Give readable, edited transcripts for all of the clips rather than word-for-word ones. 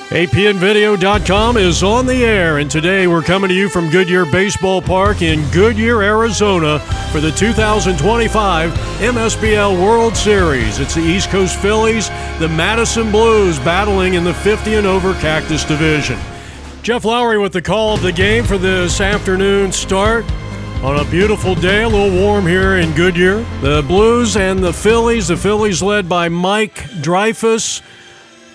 APNvideo.com is on the air, and today we're coming to you from Goodyear Baseball Park in Goodyear, Arizona for the 2025 Msbl World Series. It's the East Coast Phillies, the Madison Blues, battling in the 50 and over Cactus Division. Jeff Lowry with the call of the game for this afternoon start. On a beautiful day, a little warm here in Goodyear. The Blues and the Phillies led by Mike Dreyfuss,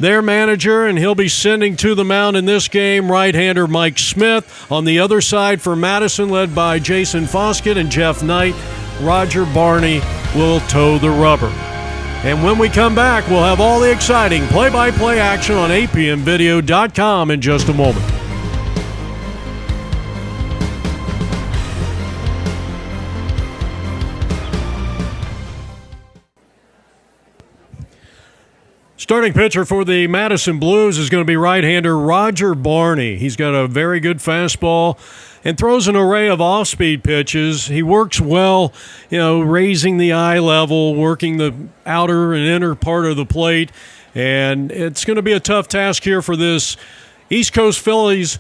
their manager, and he'll be sending to the mound in this game right-hander Mike Smith. On the other side for Madison, led by Jason Foskett and Jeff Knight, Roger Barney will toe the rubber. And when we come back, we'll have all the exciting play-by-play action on APNvideo.com in just a moment. Starting pitcher for the Madison Blues is going to be right-hander Roger Barney. He's got a very good fastball and throws an array of off-speed pitches. He works well, raising the eye level, working the outer and inner part of the plate. And it's going to be a tough task here for this East Coast Phillies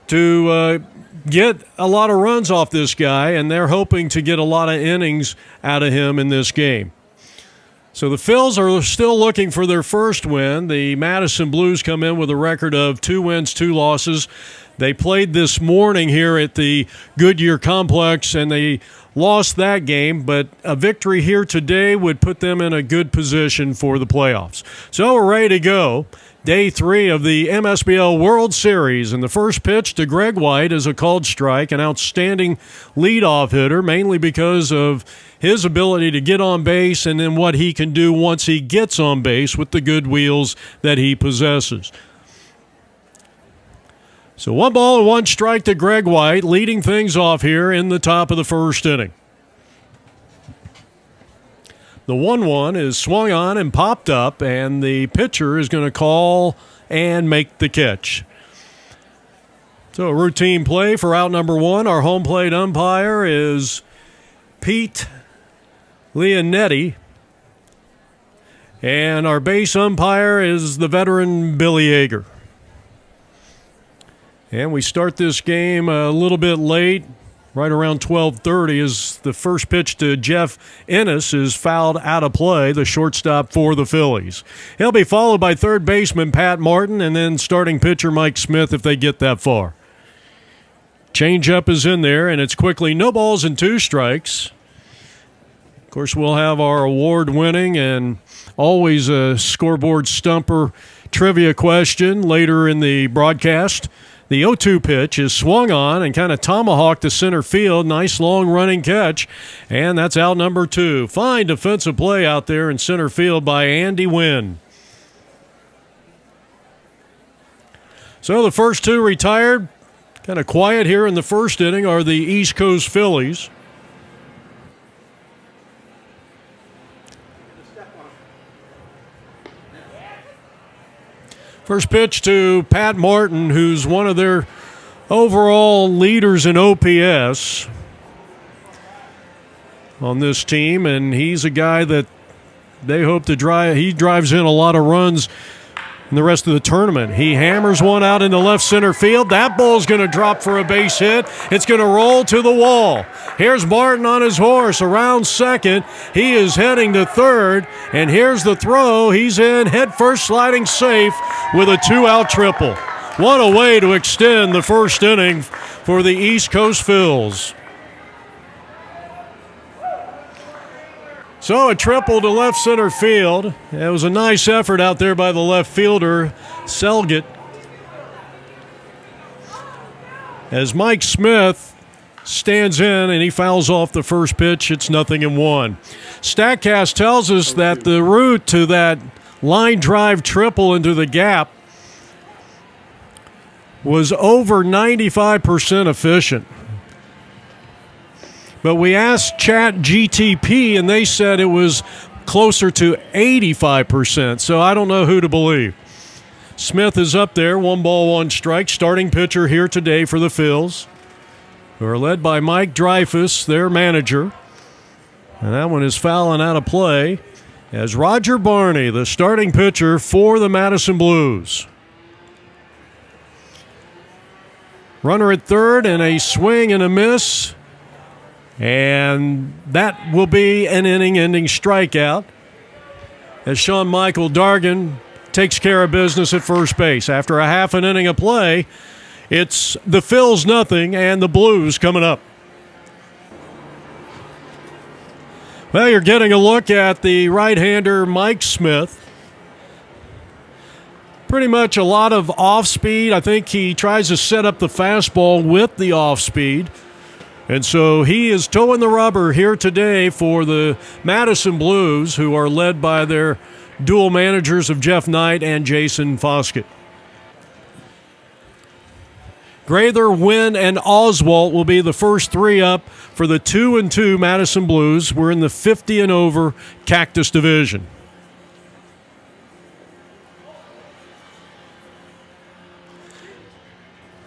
to get a lot of runs off this guy, and they're hoping to get a lot of innings out of him in this game. So the Phils are still looking for their first win. The Madison Blues come in with a record of 2 wins, 2 losses. They played this morning here at the Goodyear Complex, and they lost that game, but a victory here today would put them in a good position for the playoffs. So we're ready to go. Day 3 of the Msbl World Series, and the first pitch to Greg White is a called strike, an outstanding leadoff hitter, mainly because of his ability to get on base and then what he can do once he gets on base with the good wheels that he possesses. So 1 ball and 1 strike to Greg White, leading things off here in the top of the first inning. The 1-1 is swung on and popped up, and the pitcher is going to call and make the catch. So a routine play for out number 1. Our home plate umpire is Pete Leonetti, and our base umpire is the veteran Billy Yeager. And we start this game a little bit late. Right around 12:30 as the first pitch to Jeff Ennis is fouled out of play, the shortstop for the Phillies. He'll be followed by third baseman Pat Martin and then starting pitcher Mike Smith if they get that far. Changeup is in there, and it's quickly no balls and 2 strikes. Of course, we'll have our award-winning and always a scoreboard stumper trivia question later in the broadcast. The 0-2 pitch is swung on and kind of tomahawked to center field. Nice long running catch, and that's out number 2. Fine defensive play out there in center field by Andy Wynn. So the first 2 retired. Kind of quiet here in the first inning are the East Coast Phillies. First pitch to Pat Martin, who's one of their overall leaders in OPS on this team, and he's a guy that they hope to drive. He drives in a lot of runs in the rest of the tournament. He hammers one out into left center field. That ball's going to drop for a base hit. It's going to roll to the wall. Here's Martin on his horse around second. He is heading to third, and here's the throw. He's in head first, sliding safe with a 2-out triple. What a way to extend the first inning for the East Coast Phils. So a triple to left center field. It was a nice effort out there by the left fielder, Selgett. As Mike Smith stands in and he fouls off the first pitch, it's 0-1. StatCast tells us that the route to that line drive triple into the gap was over 95% efficient. But we asked ChatGTP, and they said it was closer to 85%, so I don't know who to believe. Smith is up there, 1 ball, 1 strike, starting pitcher here today for the Phils, who are led by Mike Dreyfuss, their manager. And that one is fouling out of play as Roger Barney, the starting pitcher for the Madison Blues. Runner at third and a swing and a miss. And that will be an inning-ending strikeout as Sean Michael Dargan takes care of business at first base. After a half an inning of play, it's the Phils nothing and the Blues coming up. Well, you're getting a look at the right-hander Mike Smith. Pretty much a lot of off-speed. I think he tries to set up the fastball with the off-speed. And so he is towing the rubber here today for the Madison Blues, who are led by their dual managers of Jeff Knight and Jason Foskett. Grather, Wynn, and Oswalt will be the first three up for the 2-2 Madison Blues. We're in the 50 and over Cactus Division.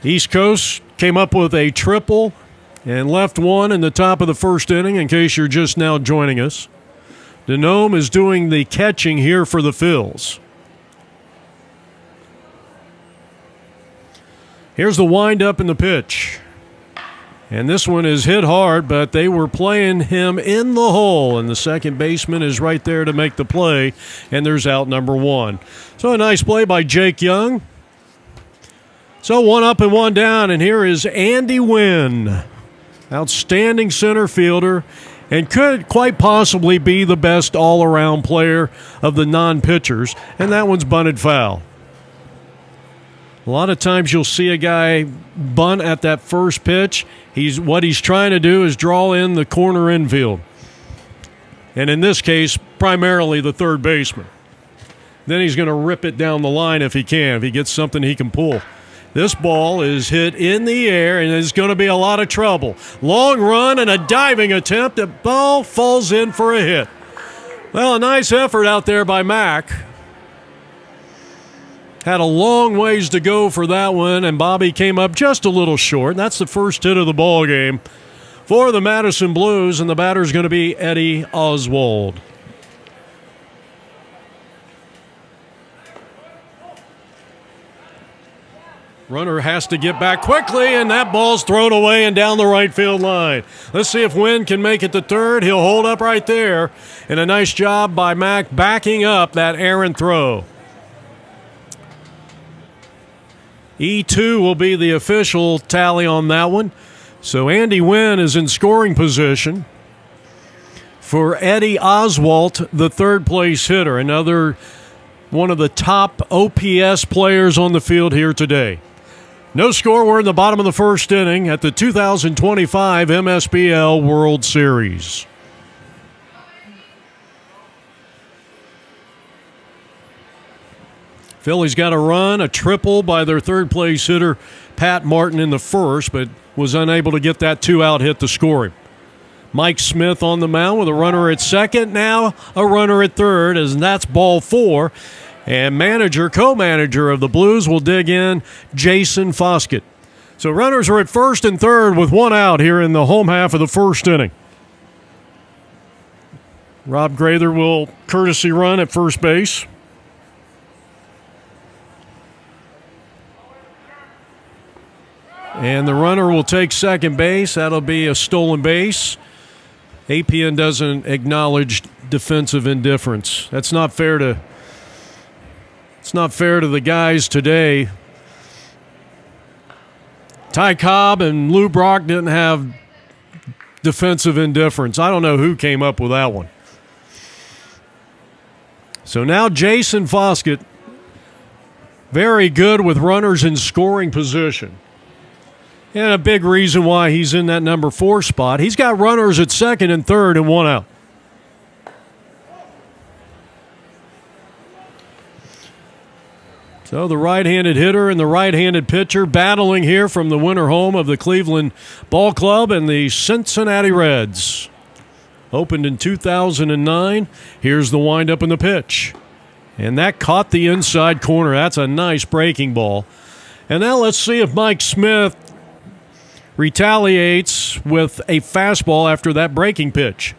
East Coast came up with a triple and left one in the top of the first inning, in case you're just now joining us. Denome is doing the catching here for the Phils. Here's the windup and the pitch. And this one is hit hard, but they were playing him in the hole, and the second baseman is right there to make the play, and there's out number one. So a nice play by Jake Young. So one up and one down, and here is Andy Wynn. Outstanding center fielder, and could quite possibly be the best all-around player of the non-pitchers, and that one's bunted foul. A lot of times you'll see a guy bunt at that first pitch. What he's trying to do is draw in the corner infield, and in this case, primarily the third baseman. Then he's going to rip it down the line if he can, if he gets something he can pull. This ball is hit in the air, and there's going to be a lot of trouble. Long run and a diving attempt. The ball falls in for a hit. Well, a nice effort out there by Mack. Had a long ways to go for that one, and Bobby came up just a little short. That's the first hit of the ball game for the Madison Blues, and the batter's going to be Eddie Oswald. Runner has to get back quickly, and that ball's thrown away and down the right field line. Let's see if Wynn can make it to third. He'll hold up right there. And a nice job by Mack backing up that errant throw. E2 will be the official tally on that one. So Andy Wynn is in scoring position for Eddie Oswalt, the third place hitter, another one of the top OPS players on the field here today. No score. We're in the bottom of the first inning at the 2025 Msbl World Series. Phillies got a run, a triple by their third-place hitter, Pat Martin, in the first, but was unable to get that two-out hit to score him. Mike Smith on the mound with a runner at second, now a runner at third, as that's ball four. And co-manager of the Blues will dig in, Jason Foskett. So runners are at first and third with one out here in the home half of the first inning. Rob Grather will courtesy run at first base. And the runner will take second base. That'll be a stolen base. APN doesn't acknowledge defensive indifference. It's not fair to the guys today. Ty Cobb and Lou Brock didn't have defensive indifference. I don't know who came up with that one. So now Jason Foskett, very good with runners in scoring position. And a big reason why he's in that number 4 spot. He's got runners at second and third and one out. So the right-handed hitter and the right-handed pitcher battling here from the winter home of the Cleveland Ball Club and the Cincinnati Reds. Opened in 2009. Here's the windup and the pitch. And that caught the inside corner. That's a nice breaking ball. And now let's see if Mike Smith retaliates with a fastball after that breaking pitch.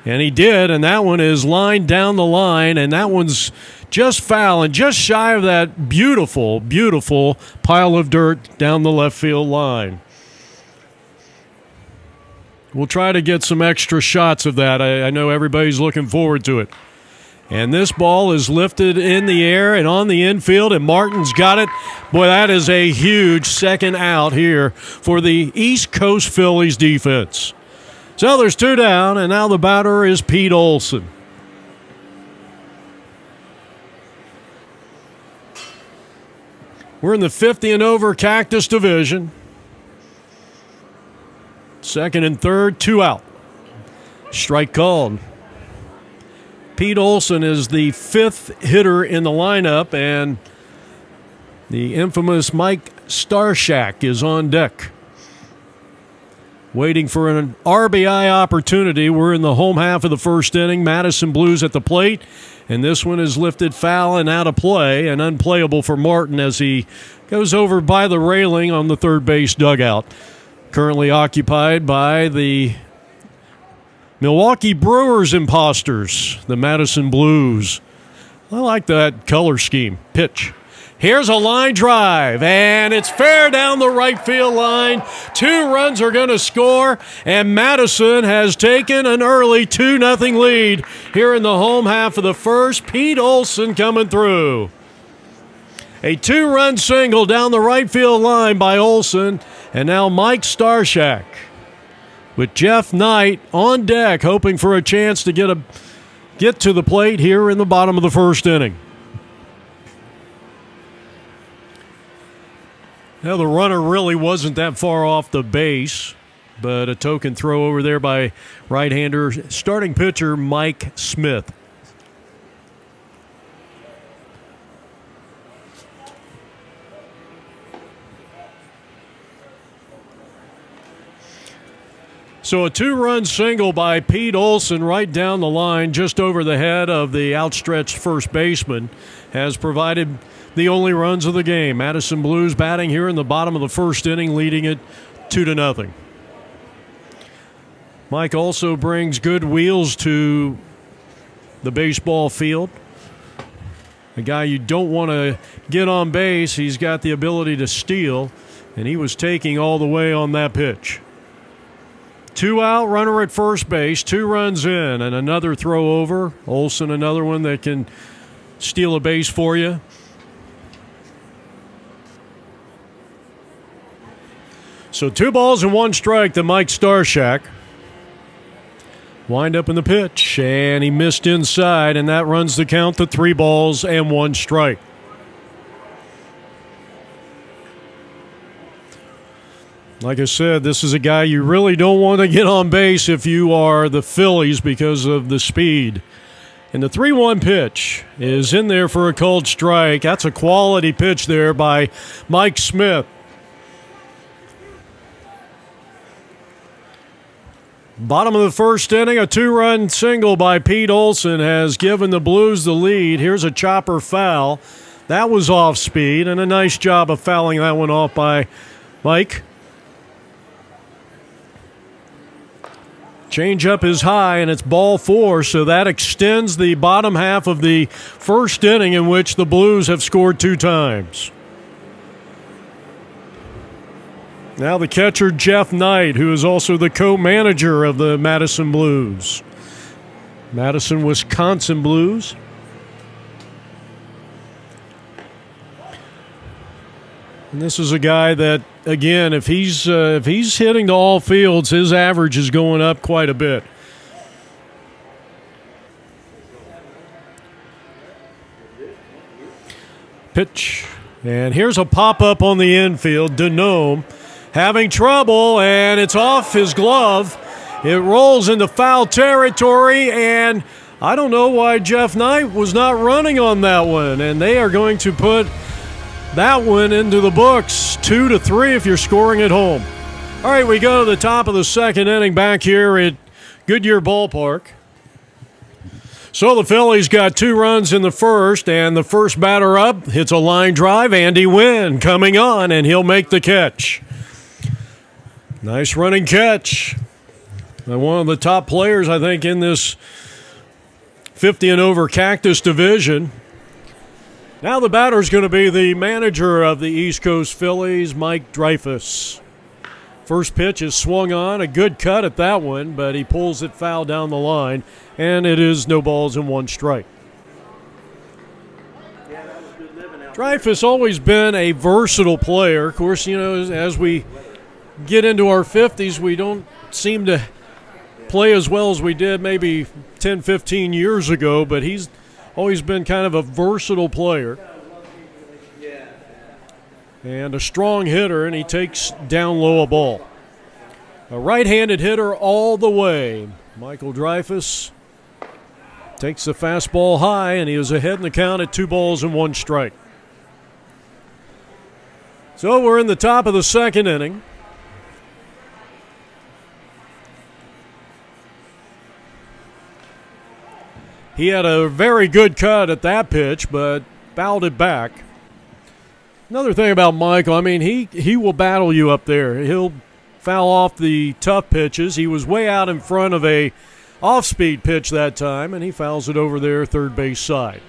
And he did, and that one is lined down the line, and that one's just foul and just shy of that beautiful, beautiful pile of dirt down the left field line. We'll try to get some extra shots of that. I know everybody's looking forward to it. And this ball is lifted in the air and on the infield, and Martin's got it. Boy, that is a huge second out here for the East Coast Phillies defense. So there's 2 down, and now the batter is Pete Olson. We're in the 50 and over Cactus Division. Second and third, 2 out. Strike called. Pete Olson is the 5th hitter in the lineup, and the infamous Mike Starshak is on deck. Waiting for an RBI opportunity. We're in the home half of the first inning. Madison Blues at the plate, and this one is lifted foul and out of play and unplayable for Martin as he goes over by the railing on the third base dugout. Currently occupied by the Milwaukee Brewers imposters, the Madison Blues. I like that color scheme. Pitch. Here's a line drive, and it's fair down the right field line. 2 runs are going to score, and Madison has taken an early 2-0 lead here in the home half of the first. Pete Olson coming through. A 2-run single down the right field line by Olson, and now Mike Starshak with Jeff Knight on deck, hoping for a chance to get to the plate here in the bottom of the first inning. Now, the runner really wasn't that far off the base, but a token throw over there by right-hander starting pitcher Mike Smith. So a 2-run single by Pete Olson right down the line, just over the head of the outstretched first baseman, has provided the only runs of the game. Madison Blues batting here in the bottom of the first inning, leading it 2-0. Mike also brings good wheels to the baseball field. A guy you don't want to get on base. He's got the ability to steal, and he was taking all the way on that pitch. 2 out, runner at first base, 2 runs in, and another throw over. Olson, another one that can steal a base for you. So 2 balls and 1 strike to Mike Starshak. Wind up in the pitch, and he missed inside, and that runs the count to 3 balls and 1 strike. Like I said, this is a guy you really don't want to get on base if you are the Phillies because of the speed. And the 3-1 pitch is in there for a called strike. That's a quality pitch there by Mike Smith. Bottom of the first inning, a 2-run single by Pete Olson has given the Blues the lead. Here's a chopper foul. That was off speed, and a nice job of fouling that one off by Mike. Changeup is high, and it's ball 4, so that extends the bottom half of the first inning in which the Blues have scored 2 times. Now the catcher, Jeff Knight, who is also the co-manager of the Madison Blues. Madison, Wisconsin Blues. And this is a guy that, again, if he's hitting to all fields, his average is going up quite a bit. Pitch. And here's a pop-up on the infield. Denome having trouble, and it's off his glove. It rolls into foul territory, and I don't know why Jeff Knight was not running on that one. And they are going to put that one into the books, 2-3 if you're scoring at home. All right, we go to the top of the second inning back here at Goodyear Ballpark. So the Phillies got 2 runs in the first, and the first batter up hits a line drive. Andy Wynn coming on, and he'll make the catch. Nice running catch. One of the top players, I think, in this 50 and over Cactus division. Now the batter is going to be the manager of the East Coast Phillies, Mike Dreyfuss. First pitch is swung on, a good cut at that one, but he pulls it foul down the line, and it is no balls and one strike. Dreyfuss always been a versatile player. Of course, you know, as we get into our 50s, we don't seem to play as well as we did maybe 10, 15 years ago, but he's always been kind of a versatile player and a strong hitter, and he takes down low a ball. A right-handed hitter all the way. Michael Dreyfuss takes the fastball high, and he is ahead in the count at 2 balls and 1 strike. So we're in the top of the second inning. He had a very good cut at that pitch, but fouled it back. Another thing about Michael, I mean, he will battle you up there. He'll foul off the tough pitches. He was way out in front of a off-speed pitch that time, and he fouls it over there third base side.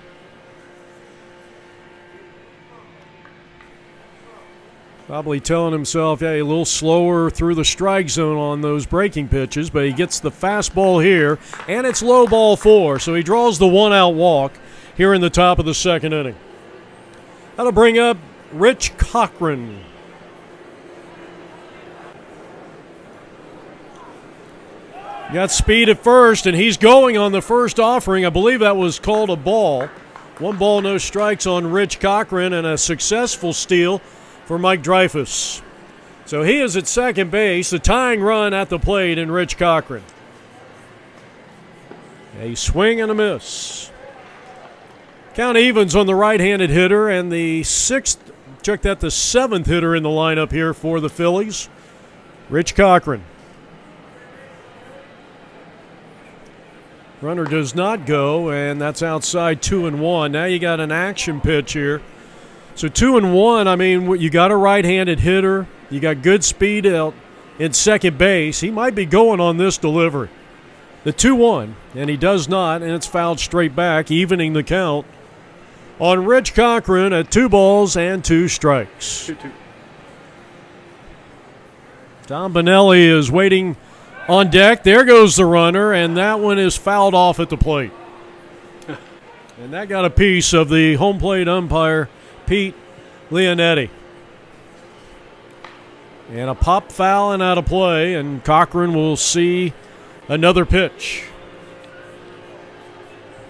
Probably telling himself, yeah, a little slower through the strike zone on those breaking pitches, but he gets the fastball here, and it's low ball 4, so he draws the one-out walk here in the top of the second inning. That'll bring up Rich Cochran. Got speed at first, and he's going on the first offering. I believe that was called a ball. 1 ball, no strikes on Rich Cochran, and a successful steal for Mike Dreyfuss. So he is at second base, the tying run at the plate in Rich Cochran. A swing and a miss. Count evens on the right-handed hitter, and the the 7th hitter in the lineup here for the Phillies, Rich Cochran. Runner does not go, and that's outside 2-1. Now you got an action pitch here. So 2-1, I mean, you got a right-handed hitter. You got good speed out in second base. He might be going on this delivery. The 2-1, and he does not, and it's fouled straight back, evening the count on Rich Cochran at 2 balls and 2 strikes. 2-2. Tom Benelli is waiting on deck. There goes the runner, and that one is fouled off at the plate. And that got a piece of the home plate umpire, Pete Leonetti. And a pop foul and out of play, and Cochran will see another pitch.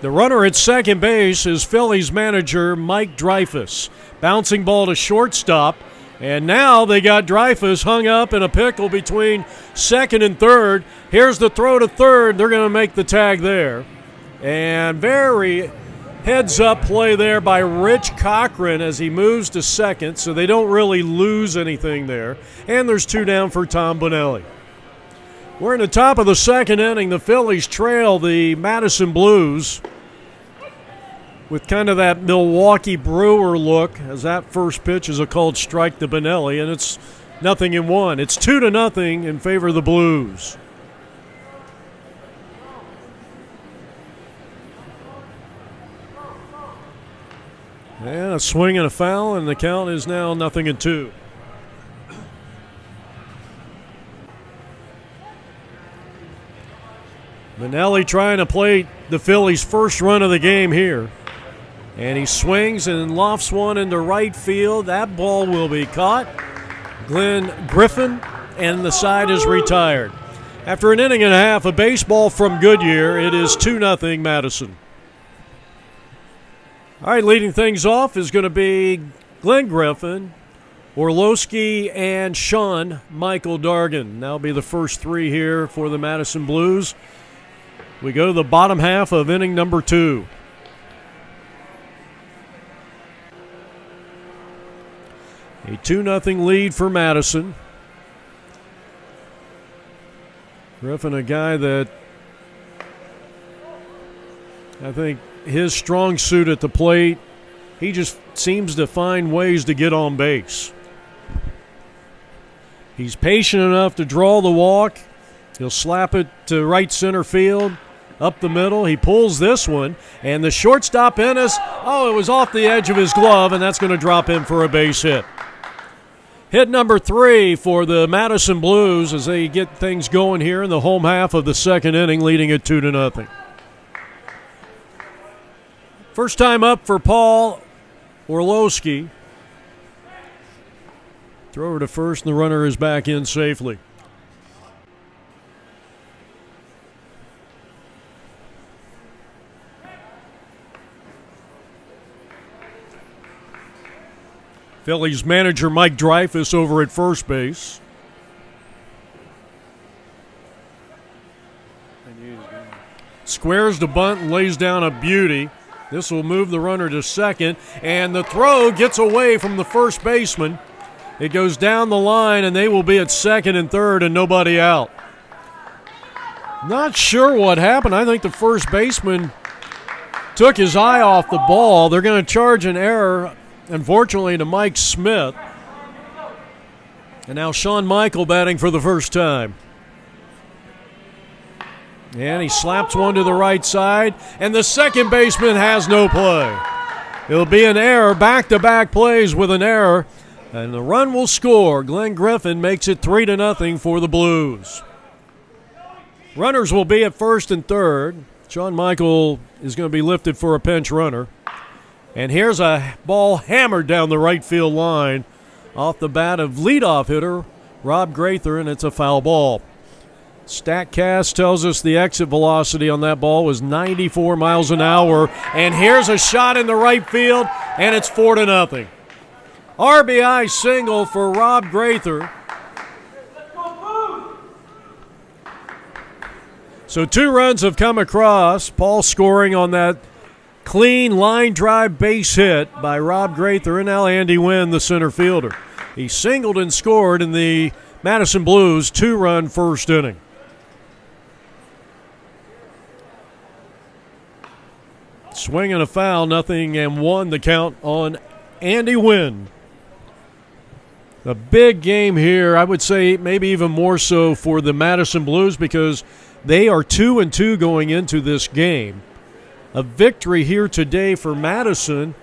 The runner at second base is Phillies manager Mike Dreyfuss. Bouncing ball to shortstop, and now they got Dreyfuss hung up in a pickle between second and third. Here's the throw to third. They're going to make the tag there. And very heads-up play there by Rich Cochran as he moves to second, so they don't really lose anything there. And there's 2 down for Tom Benelli. We're in the top of the second inning. The Phillies trail the Madison Blues with kind of that Milwaukee Brewer look, as that first pitch is a called strike to Benelli, and it's 0-1. It's 2-0 in favor of the Blues. And a swing and a foul, and the count is now 0-2. Benelli trying to play the Phillies' first run of the game here. And he swings and lofts one into right field. That ball will be caught. Glenn Griffin, and the side is retired. After an inning and a half of baseball from Goodyear, it is 2-0 Madison. All right, leading things off is going to be Glenn Griffin, Orlowski, and Sean Michael Dargan. That'll be the first 3 here for the Madison Blues. We go to the bottom half of inning number 2. A 2-0 lead for Madison. Griffin, a guy that I think his strong suit at the plate, he just seems to find ways to get on base. He's patient enough to draw the walk, He'll slap it to right center field, up the middle. He pulls this one, and the shortstop Ennis, it was off the edge of his glove, and that's going to drop him for a base hit. Hit number 3 for the Madison Blues as they get things going here in the home half of the second inning, leading it 2-0. First time up for Paul Orlowski. Thrower to first, and the runner is back in safely. Phillies manager Mike Dreyfuss over at first base. Squares the bunt and lays down a beauty. This will move the runner to second, and the throw gets away from the first baseman. It goes down the line, and they will be at second and third and nobody out. Not sure what happened. I think the first baseman took his eye off the ball. They're going to charge an error, unfortunately, to Mike Smith. And now Shawn Michael batting for the first time. And he slaps one to the right side, and the second baseman has no play. It'll be an error, back-to-back plays with an error, and the run will score. Glenn Griffin makes it 3-0 for the Blues. Runners will be at first and third. Shawn Michael is going to be lifted for a pinch runner. And here's a ball hammered down the right field line off the bat of leadoff hitter Rob Graether, and it's a foul ball. StatCast tells us the exit velocity on that ball was 94 miles an hour. And here's a shot in the right field, and it's 4-0. RBI single for Rob Graether. So 2 runs have come across. Paul scoring on that clean line drive base hit by Rob Graether, and now Andy Wynn, the center fielder. He singled and scored in the Madison Blues 2-run first inning. Swing and a foul, 0-1 the count on Andy Wynn. A big game here, I would say maybe even more so for the Madison Blues because they are 2-2 going into this game. A victory here today for Madison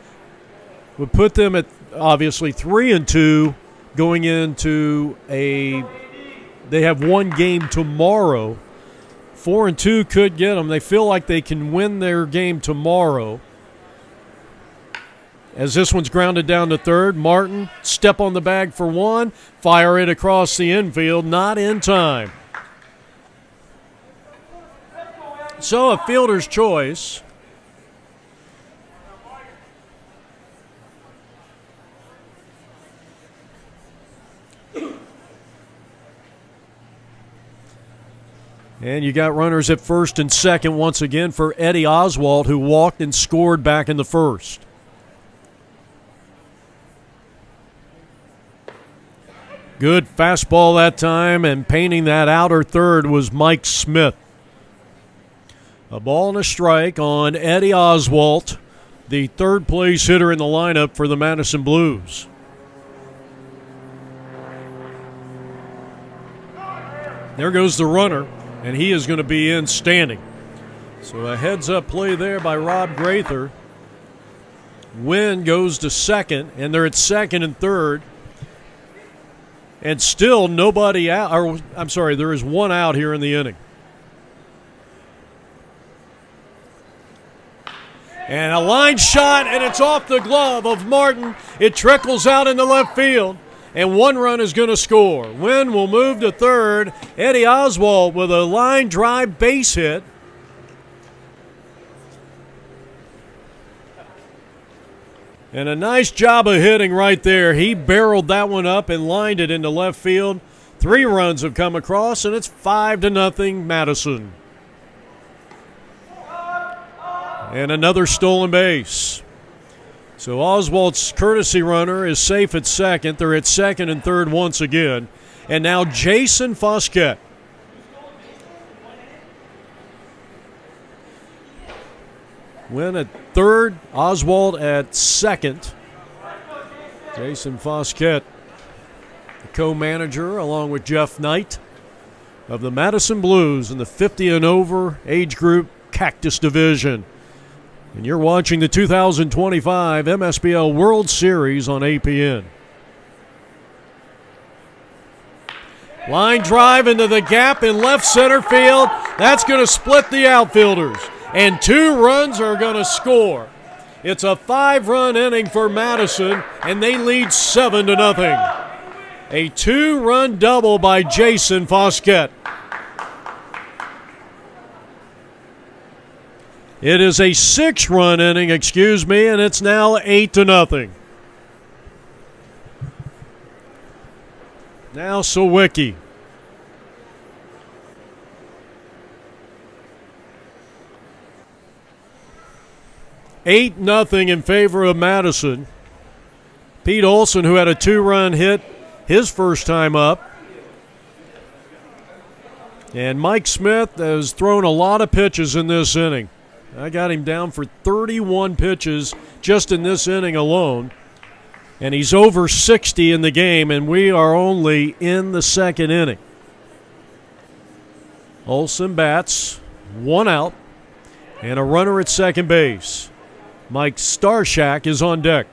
would put them at obviously 3-2 going into they have one game tomorrow. 4-2 could get them. They feel like they can win their game tomorrow. As this one's grounded down to third, Martin, step on the bag for one, fire it across the infield, not in time. So a fielder's choice. And you got runners at first and second once again for Eddie Oswald, who walked and scored back in the first. Good fastball that time, and painting that outer third was Mike Smith. A ball and a strike on Eddie Oswald, the third place hitter in the lineup for the Madison Blues. There goes the runner, and he is going to be in standing. So a heads-up play there by Rob Graether. Wynn goes to second, and they're at second and third. And still nobody out. Or, I'm sorry, there is one out here in the inning. And a line shot, and it's off the glove of Martin. It trickles out into left field, and one run is going to score. Wynn will move to third. Eddie Oswald with a line drive base hit. And a nice job of hitting right there. He barreled that one up and lined it into left field. 3 runs have come across, and it's 5-0 Madison. And another stolen base. So Oswald's courtesy runner is safe at second. They're at second and third once again. And now Jason Foskett. Wynn at third, Oswald at second. Jason Foskett, the co-manager, along with Jeff Knight. of the Madison Blues in the 50 and over age group Cactus Division. And you're watching the 2025 Msbl World Series on APN. Line drive into the gap in left center field. That's going to split the outfielders. And 2 runs are going to score. It's a 5-run inning for Madison, and they lead 7-0. A 2-run double by Jason Fosquet. It is a 6-run inning, and it's now 8-0. Now Sawicki. Eight nothing in favor of Madison. Pete Olson, who had a 2-run hit his first time up. And Mike Smith has thrown a lot of pitches in this inning. I got him down for 31 pitches just in this inning alone. And he's over 60 in the game, and we are only in the second inning. Olson bats, 1 out, and a runner at second base. Mike Starshak is on deck.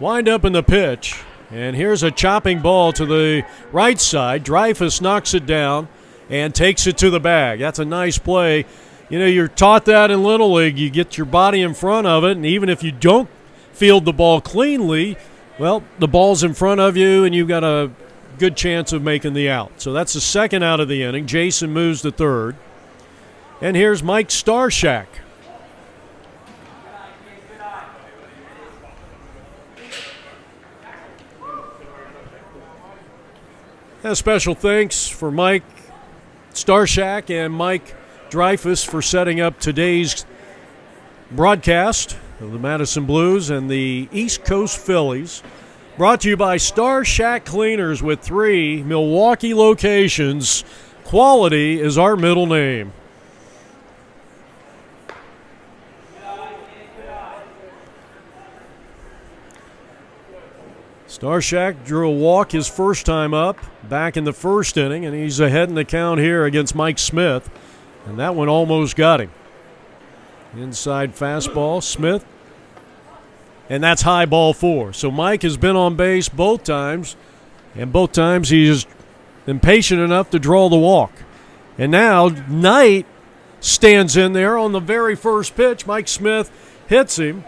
Wind up in the pitch. And here's a chopping ball to the right side. Dreyfus knocks it down and takes it to the bag. That's a nice play. You know, you're taught that in Little League. You get your body in front of it, and even if you don't field the ball cleanly, well, the ball's in front of you, and you've got a good chance of making the out. So that's the second out of the inning. Jason moves to third. And here's Mike Starshak. A special thanks for Mike Starshak and Mike Dreyfus for setting up today's broadcast of the Madison Blues and the East Coast Phillies. Brought to you by Starshak Cleaners with 3 Milwaukee locations. Quality is our middle name. Starshak drew a walk his first time up back in the first inning, and he's ahead in the count here against Mike Smith, and that one almost got him. Inside fastball, Smith, and that's high ball 4. So Mike has been on base both times, and both times he's impatient enough to draw the walk. And now Knight stands in there on the very first pitch. Mike Smith hits him.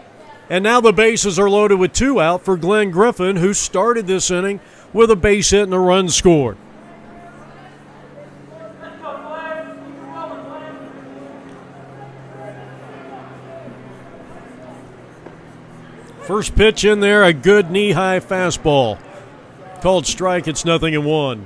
And now the bases are loaded with 2 out for Glenn Griffin, who started this inning with a base hit and a run scored. First pitch in there, a good knee-high fastball. Called strike, it's 0-1.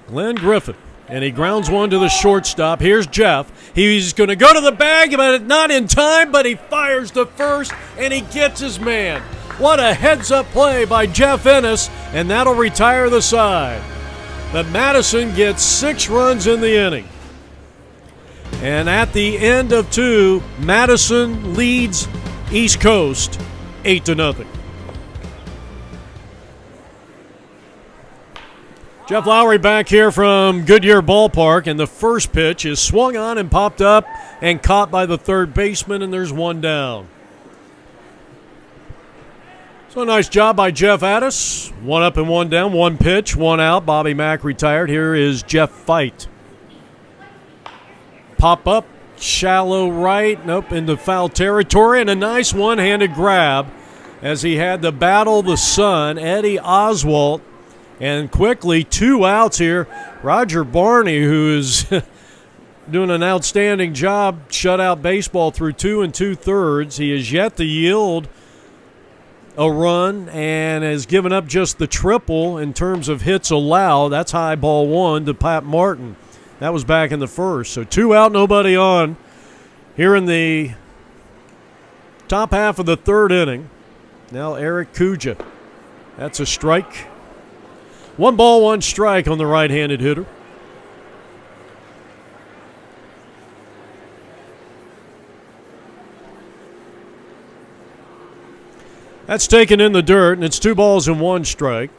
Glenn Griffin. And he grounds one to the shortstop. Here's Jeff. He's going to go to the bag, but not in time, but he fires to first, and he gets his man. What a heads-up play by Jeff Ennis, and that'll retire the side. But Madison gets 6 runs in the inning. And at the end of 2, Madison leads East Coast 8-0. Jeff Lowry back here from Goodyear Ballpark, and the first pitch is swung on and popped up and caught by the third baseman, and there's 1 down. So nice job by Jeff Addis. 1 up and 1 down, 1 pitch, 1 out. Bobby Mack retired. Here is Jeff Fight. Pop up, shallow right, nope, into foul territory, and a nice one-handed grab as he had to battle the son, Eddie Oswalt. And quickly, 2 outs here. Roger Barney, who is doing an outstanding job, shutout baseball through 2 2/3. He has yet to yield a run and has given up just the triple in terms of hits allowed. That's high ball 1 to Pat Martin. That was back in the first. So 2 out, nobody on here in the top half of the 3rd inning. Now Eric Kuja. That's a strike. 1 ball, 1 strike on the right-handed hitter. That's taken in the dirt, and it's 2 balls and 1 strike.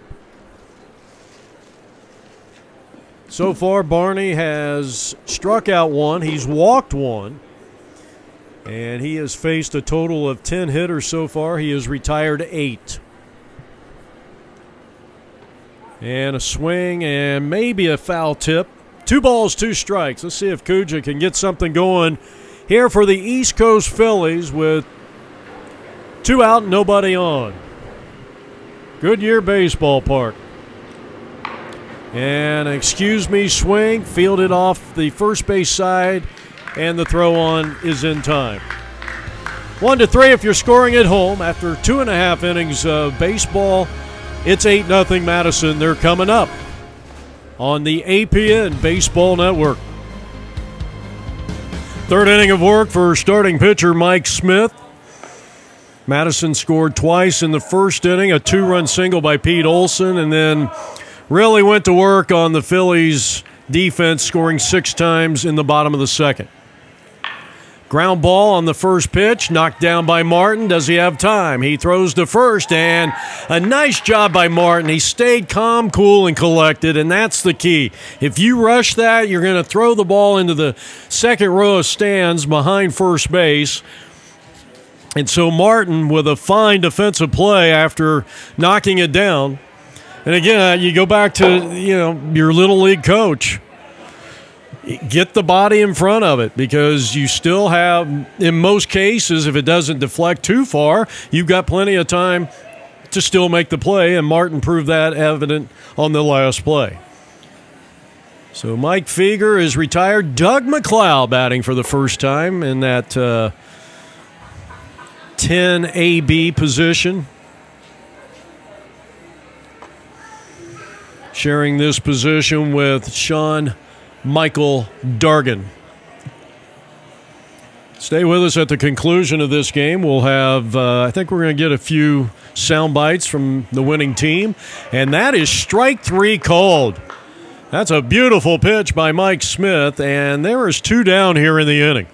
So far, Barney has struck out 1. He's walked 1. And he has faced a total of 10 hitters so far. He has retired 8. And a swing and maybe a foul tip. 2 balls, 2 strikes. Let's see if Kuja can get something going here for the East Coast Phillies with 2 out, nobody on. Goodyear Baseball Park. And excuse me, swing, fielded off the first base side, and the throw on is in time. 1-3 if you're scoring at home after 2.5 innings of baseball. It's 8-0 Madison. They're coming up on the APN Baseball Network. Third inning of work for starting pitcher Mike Smith. Madison scored twice in the first inning, a 2-run single by Pete Olson, and then really went to work on the Phillies' defense, scoring 6 times in the bottom of the second. Ground ball on the first pitch, knocked down by Martin. Does he have time? He throws to first, and a nice job by Martin. He stayed calm, cool, and collected, and that's the key. If you rush that, you're going to throw the ball into the second row of stands behind first base. And so Martin, with a fine defensive play after knocking it down. And again, you go back to, your little league coach. Get the body in front of it, because you still have, in most cases, if it doesn't deflect too far, you've got plenty of time to still make the play, and Martin proved that evident on the last play. So Mike Feger is retired. Doug McLeod batting for the first time in that 10 AB position. Sharing this position with Sean Michael Dargan. Stay with us at the conclusion of this game. We'll have, I think we're going to get a few sound bites from the winning team, and that is strike 3 called. That's a beautiful pitch by Mike Smith, and there is 2 down here in the inning.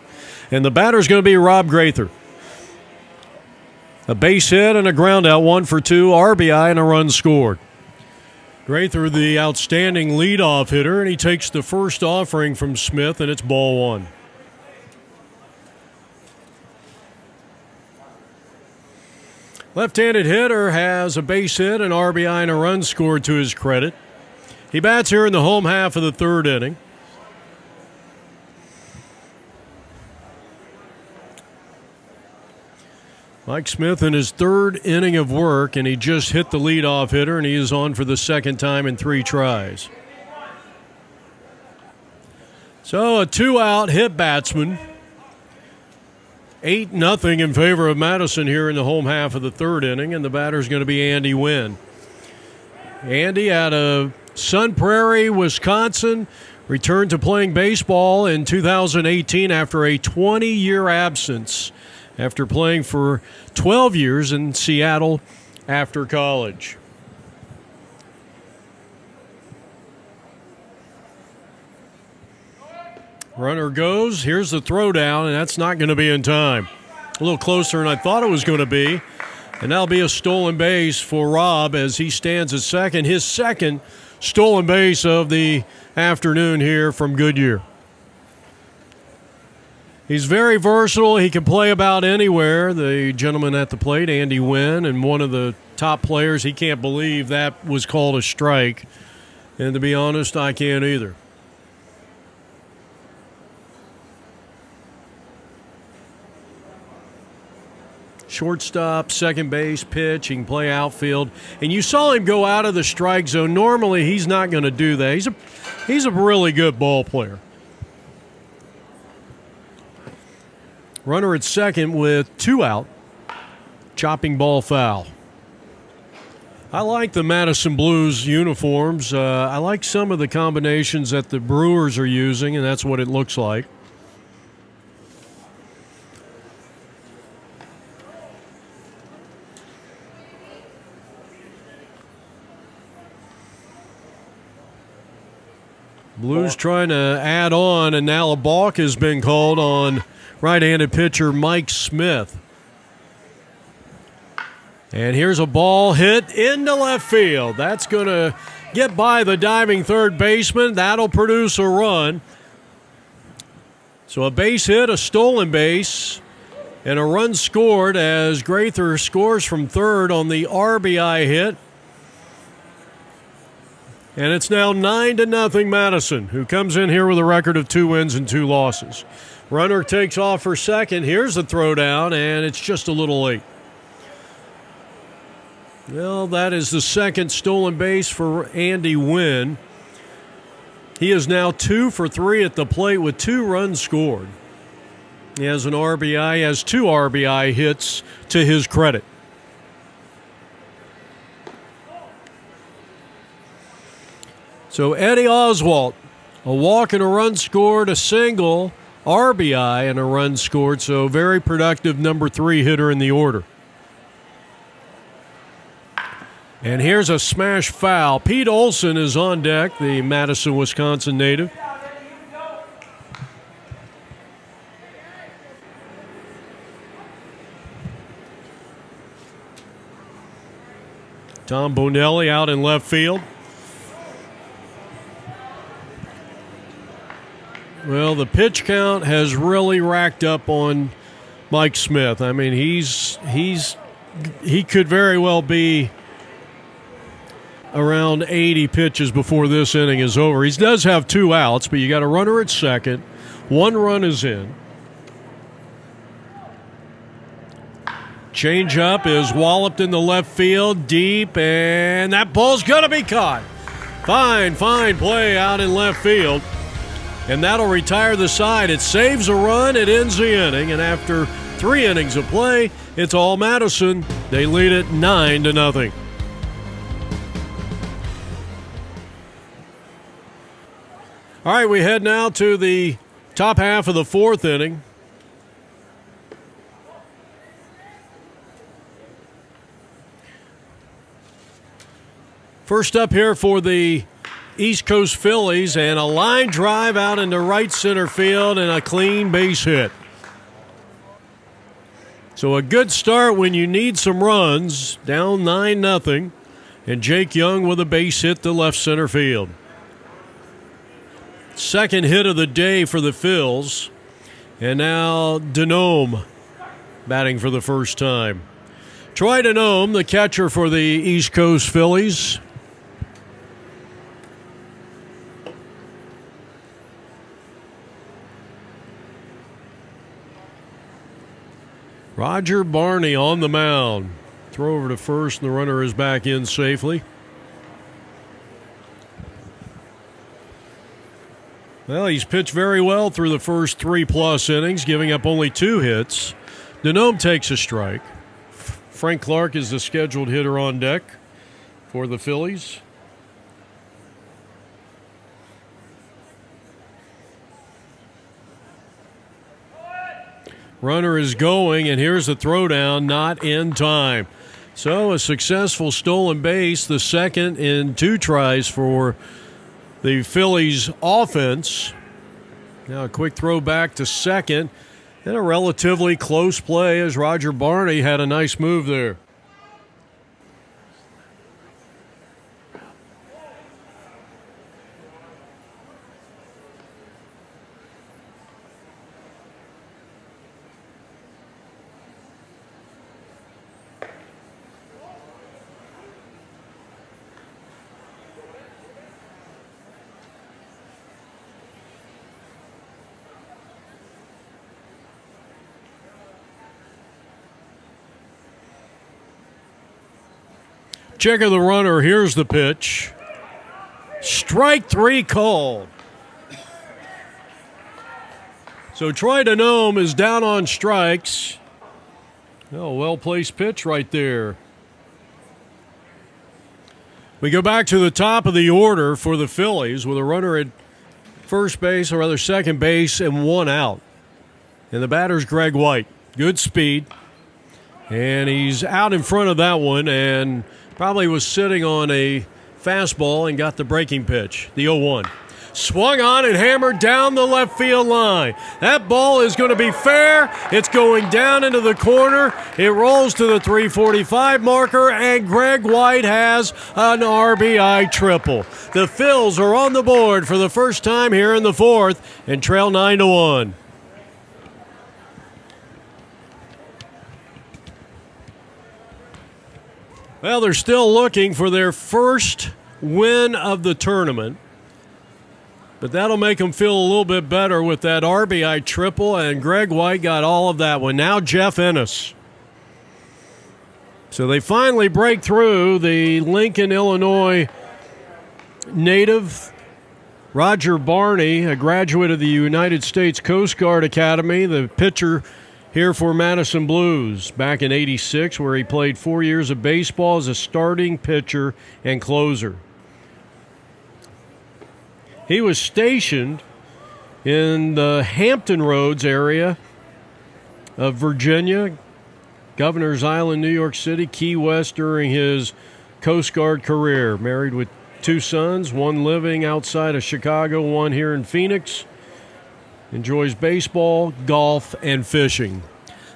And the batter's going to be Rob Gaither. A base hit and a ground out, 1 for 2, RBI, and a run scored. Gaither, the outstanding leadoff hitter, and he takes the first offering from Smith, and it's ball 1. Left-handed hitter has a base hit, an RBI, and a run scored to his credit. He bats here in the home half of the third inning. Mike Smith in his third inning of work, and he just hit the leadoff hitter, and he is on for the second time in 3 tries. So a 2-out hit batsman. 8-0 in favor of Madison here in the home half of the third inning, and the batter is going to be Andy Wynn. Andy out of Sun Prairie, Wisconsin, returned to playing baseball in 2018 after a 20-year absence, after playing for 12 years in Seattle after college. Runner goes. Here's the throwdown, and that's not going to be in time. A little closer than I thought it was going to be. And that'll be a stolen base for Rob as he stands at second. His second stolen base of the afternoon here from Goodyear. He's very versatile. He can play about anywhere. The gentleman at the plate, Andy Wynn, and one of the top players, he can't believe that was called a strike. And to be honest, I can't either. Shortstop, second base, pitch. He can play outfield. And you saw him go out of the strike zone. Normally, he's not going to do that. He's a really good ball player. Runner at second with 2 out. Chopping ball foul. I like the Madison Blues uniforms. I like some of the combinations that the Brewers are using, and that's what it looks like. Blues trying to add on, and now a balk has been called on right-handed pitcher Mike Smith. And here's a ball hit into left field. That's going to get by the diving third baseman. That'll produce a run. So a base hit, a stolen base, and a run scored as Grather scores from third on the RBI hit. And it's now 9-0 Madison, who comes in here with a record of 2 wins and 2 losses. Runner takes off for second. Here's the throwdown, and it's just a little late. Well, that is the second stolen base for Andy Wynn. He is now 2 for 3 at the plate with 2 runs scored. He has an RBI, has 2 RBI hits to his credit. So Eddie Oswalt, a walk and a run scored, a single, RBI and a run scored. So very productive number 3 hitter in the order. And here's a smash foul. Pete Olson is on deck, the Madison, Wisconsin native. Tom Bonelli out in left field. Well, the pitch count has really racked up on Mike Smith. I mean, he could very well be around 80 pitches before this inning is over. He does have 2 outs, but you got a runner at second. 1 run is in. Changeup is walloped in the left field, deep, and that ball's going to be caught. Fine play out in left field. And that'll retire the side. It saves a run. It ends the inning. And after 3 innings of play, it's all Madison. They lead it 9-0. All right, we head now to the top half of the 4th inning. First up here for the East Coast Phillies, and a line drive out into right center field and a clean base hit. So a good start when you need some runs, down 9-0, and Jake Young with a base hit to left center field. Second hit of the day for the Phils, and now Denome batting for the first time. Troy Denome, the catcher for the East Coast Phillies. Roger Barney on the mound. Throw over to first, and the runner is back in safely. Well, he's pitched very well through the first 3+ innings, giving up only 2 hits. Denome takes a strike. Frank Clark is the scheduled hitter on deck for the Phillies. Runner is going, and here's the throwdown, not in time. So a successful stolen base, the second in 2 tries for the Phillies offense. Now a quick throw back to second, and a relatively close play as Roger Barney had a nice move there. Check of the runner. Here's the pitch. Strike 3 called. So Troy Denome is down on strikes. Oh, well-placed pitch right there. We go back to the top of the order for the Phillies with a runner at first base, or rather second base, and 1 out. And the batter's Greg White. Good speed. And he's out in front of that one, and probably was sitting on a fastball and got the breaking pitch, the 0-1. Swung on and hammered down the left field line. That ball is going to be fair. It's going down into the corner. It rolls to the 345 marker, and Greg White has an RBI triple. The Phils are on the board for the first time here in the fourth and trail 9-1. Well, they're still looking for their first win of the tournament. But that'll make them feel a little bit better with that RBI triple, and Greg White got all of that one. Now Jeff Ennis. So they finally break through. The Lincoln, Illinois native Roger Barney, a graduate of the United States Coast Guard Academy, the pitcher here for Madison Blues back in '86, where he played 4 years of baseball as a starting pitcher and closer. He was stationed in the Hampton Roads area of Virginia, Governor's Island, New York City, Key West during his Coast Guard career. Married with 2 sons, one living outside of Chicago, one here in Phoenix. Enjoys baseball, golf, and fishing.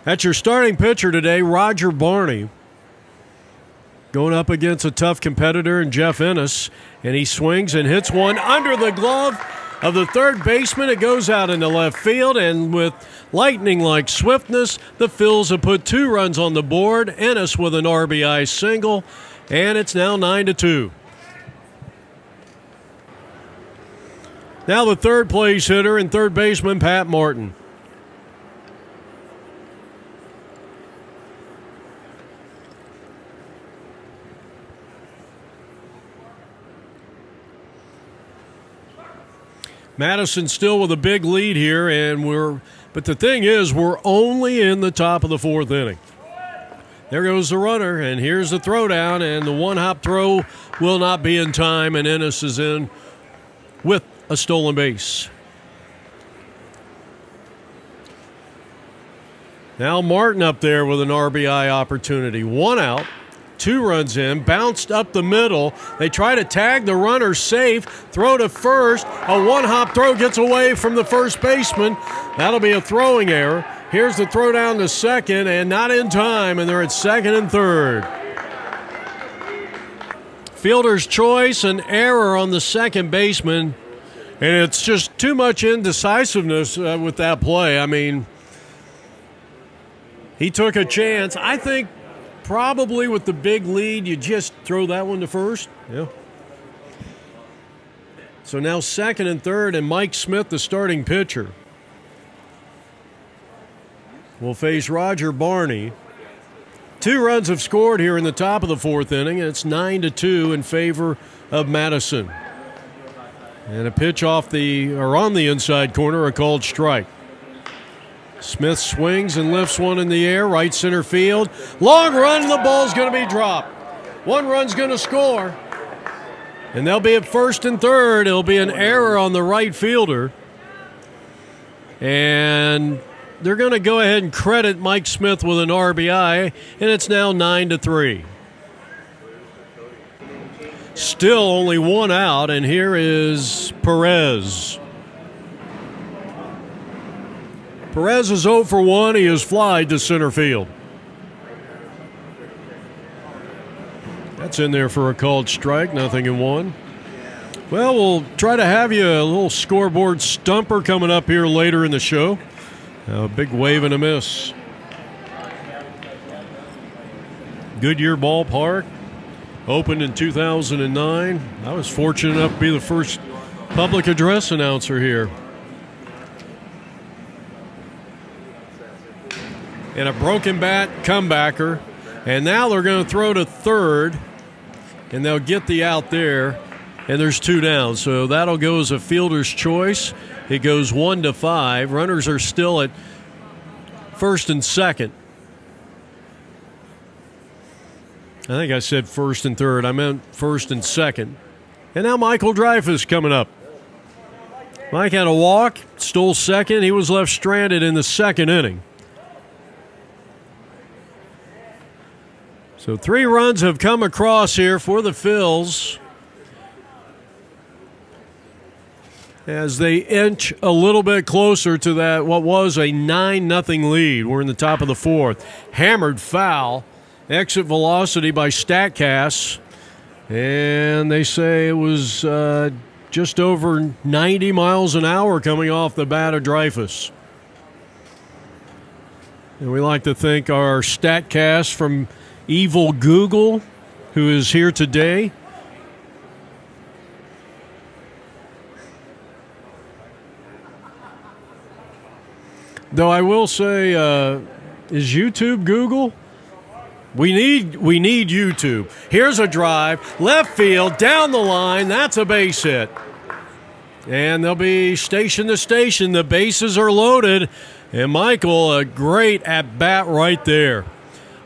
That's your starting pitcher today, Roger Barney. Going up against a tough competitor in Jeff Ennis, and he swings and hits one under the glove of the third baseman. It goes out into left field, and with lightning-like swiftness, the Phils have put 2 runs on the board. Ennis with an RBI single, and it's now 9-2. Now the third place hitter and third baseman, Pat Martin. Madison still with a big lead here, but the thing is, we're only in the top of the fourth inning. There goes the runner, and here's the throwdown, and the one-hop throw will not be in time, and Ennis is in with a stolen base. Now Martin up there with an RBI opportunity. 1 out. 2 runs in, bounced up the middle. They try to tag the runner safe, throw to first. A one-hop throw gets away from the first baseman. That'll be a throwing error. Here's the throw down to second, and not in time, and they're at second and third. Fielder's choice, an error on the second baseman, and it's just too much indecisiveness with that play. I mean, he took a chance. I think probably with the big lead, you just throw that one to first. Yeah. So now second and third, and Mike Smith, the starting pitcher, will face Roger Barney. 2 runs have scored here in the top of the fourth inning, and it's 9-2 in favor of Madison. And a pitch on the inside corner, a called strike. Smith swings and lifts one in the air, right center field. Long run, the ball's going to be dropped. 1 run's going to score, and they'll be at first and third. It'll be an error on the right fielder, and they're going to go ahead and credit Mike Smith with an RBI, and it's now 9-3. Still only 1 out, and here is Perez. Perez is 0 for 1. He is flied to center field. That's in there for a called strike, 0-1. Well, we'll try to have you a little scoreboard stumper coming up here later in the show. A big wave and a miss. Goodyear Ballpark opened in 2009. I was fortunate enough to be the first public address announcer here. And a broken bat comebacker. And now they're going to throw to third, and they'll get the out there, and there's 2 down. So that'll go as a fielder's choice. It goes 1-5. Runners are still at first and second. I think I said first and third. I meant first and second. And now Michael Dreyfus coming up. Mike had a walk, stole second. He was left stranded in the second inning. So 3 runs have come across here for the Phils. as they inch a little bit closer to that, what was a 9-0 lead. We're in the top of the fourth. Hammered foul. Exit velocity by StatCast. And they say it was just over 90 miles an hour coming off the bat of Dreyfus. And we like to thank our StatCast from Evil Google, who is here today. Though I will say, is YouTube Google? We need YouTube. Here's a drive, left field, down the line. That's a base hit. And they'll be station to station. The bases are loaded. And Michael, a great at-bat right there.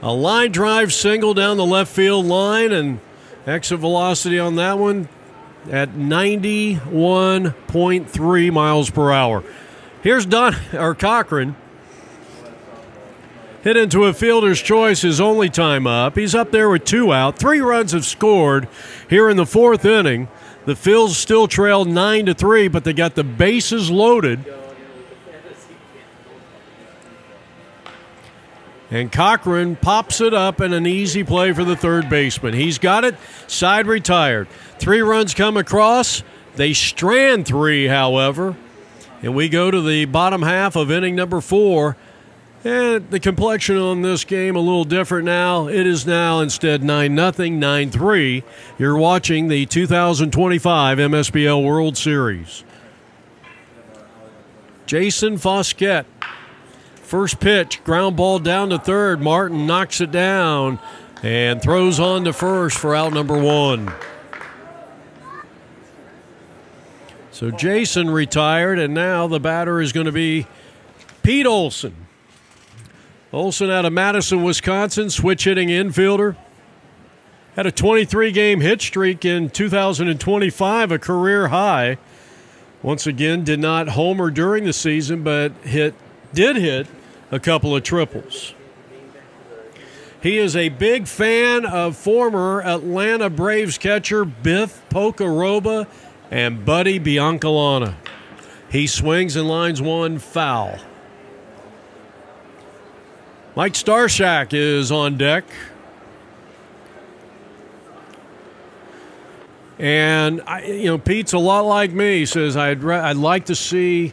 A line drive single down the left field line, and exit velocity on that one at 91.3 miles per hour. Here's Cochran. Hit into a fielder's choice, his only time up. He's up there with 2 out. 3 runs have scored here in the 4th inning. The Phils still trail 9-3, but they got the bases loaded. And Cochran pops it up in an easy play for the third baseman. He's got it, side retired. 3 runs come across. They strand 3, however. And we go to the bottom half of inning number 4. And the complexion on this game a little different now. It is now instead 9-0, 9-3. You're watching the 2025 Msbl World Series. Jason Foskett. First pitch, ground ball down to third. Martin knocks it down and throws on to first for out number 1. So Jason retired, and now the batter is going to be Pete Olson. Olson out of Madison, Wisconsin, switch hitting infielder. Had a 23-game hit streak in 2025, a career high. Once again, did not homer during the season, but did hit a couple of triples. He is a big fan of former Atlanta Braves catcher Biff Pocoroba and Buddy Biancalana. He swings and lines one foul. Mike Starshak is on deck. And Pete's a lot like me. He says I'd like to see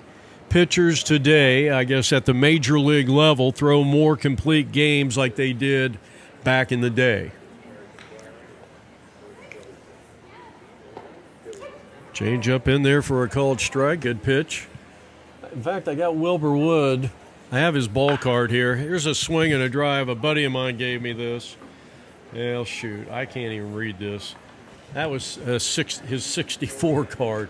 pitchers today, I guess at the major league level, throw more complete games like they did back in the day. Change up in there for a called strike. Good pitch. In fact, I got Wilbur Wood. I have his ball card here. Here's a swing and a drive. A buddy of mine gave me this. Well, shoot, I can't even read this. That was his 64 card.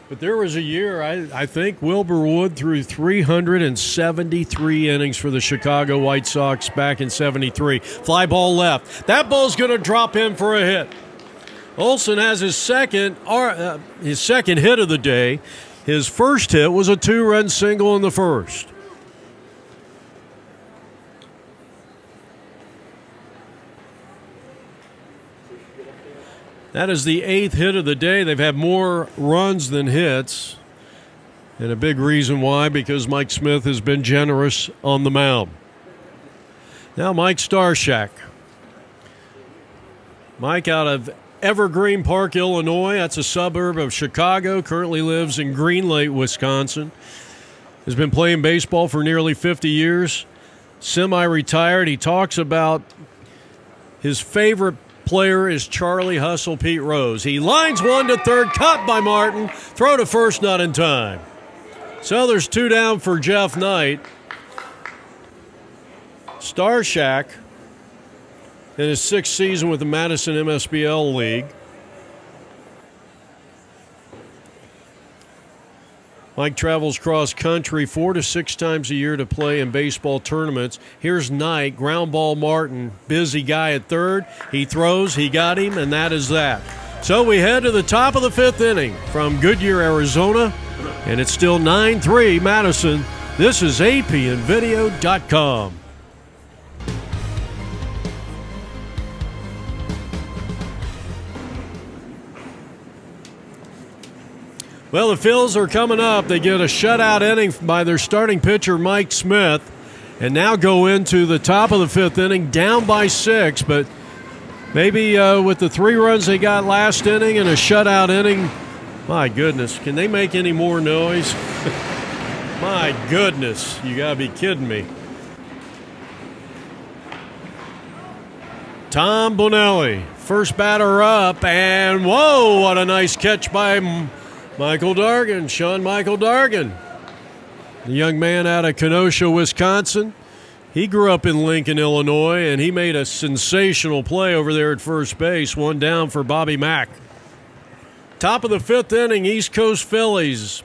But there was a year, I think Wilbur Wood threw 373 innings for the Chicago White Sox back in '73. Fly ball left. That ball's going to drop in for a hit. Olson has his second hit of the day. His first hit was a 2-run single in the first. That is the 8th hit of the day. They've had more runs than hits. And a big reason why, because Mike Smith has been generous on the mound. Now Mike Starshak. Mike out of Evergreen Park, Illinois. That's a suburb of Chicago. Currently lives in Green Lake, Wisconsin. Has been playing baseball for nearly 50 years. Semi-retired. He talks about his favorite player is Charlie Hustle Pete Rose. He lines one to third, caught by Martin. Throw to first, not in time. So there's 2 down for Jeff Knight. Starshak in his 6th season with the Madison Msbl League. Mike travels cross country 4 to 6 times a year to play in baseball tournaments. Here's Knight, ground ball Martin, busy guy at third. He throws, he got him, and that is that. So we head to the top of the 5th inning from Goodyear, Arizona, and it's still 9-3 Madison. This is APNvideo.com. Well, the Phils are coming up. They get a shutout inning by their starting pitcher, Mike Smith, and now go into the top of the fifth inning, down by 6. But maybe with the 3 runs they got last inning and a shutout inning, my goodness, can they make any more noise? My goodness, you got to be kidding me. Tom Bonelli, first batter up, and whoa, what a nice catch by Michael Dargan, Sean Michael Dargan. The young man out of Kenosha, Wisconsin. He grew up in Lincoln, Illinois, and he made a sensational play over there at first base, 1 down for Bobby Mack. Top of the 5th inning, East Coast Phillies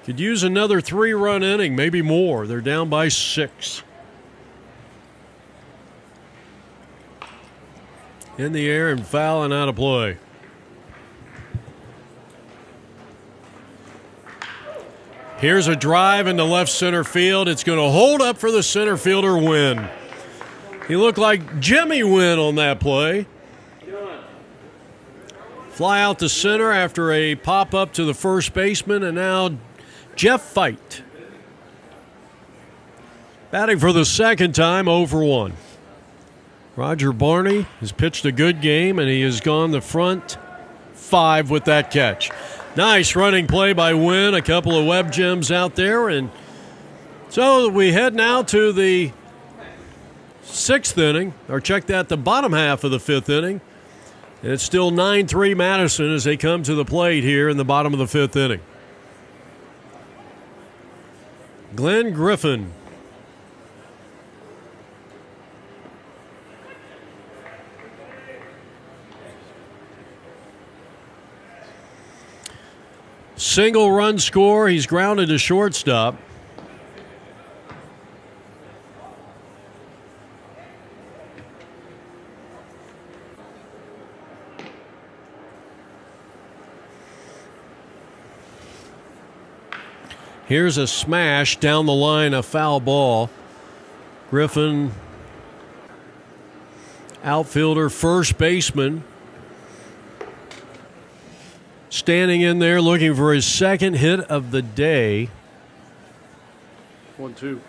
could use another 3-run inning, maybe more. They're down by 6. In the air and foul and out of play. Here's a drive into left center field. It's going to hold up for the center fielder Wynn. He looked like Jimmy Wynn on that play. Fly out to center after a pop up to the first baseman, and now Jeff Fight. Batting for the second time, 0-for-1. Roger Barney has pitched a good game, and he has gone the front 5 with that catch. Nice running play by Wynn, a couple of web gems out there. And so we head now to the 6th inning, or check that, the bottom half of the 5th inning. And it's still 9-3 Madison as they come to the plate here in the bottom of the 5th inning. Glenn Griffin. Single run score. He's grounded to shortstop. Here's a smash down the line, a foul ball. Griffin, outfielder, first baseman, standing in there looking for his second hit of the day. 1-2.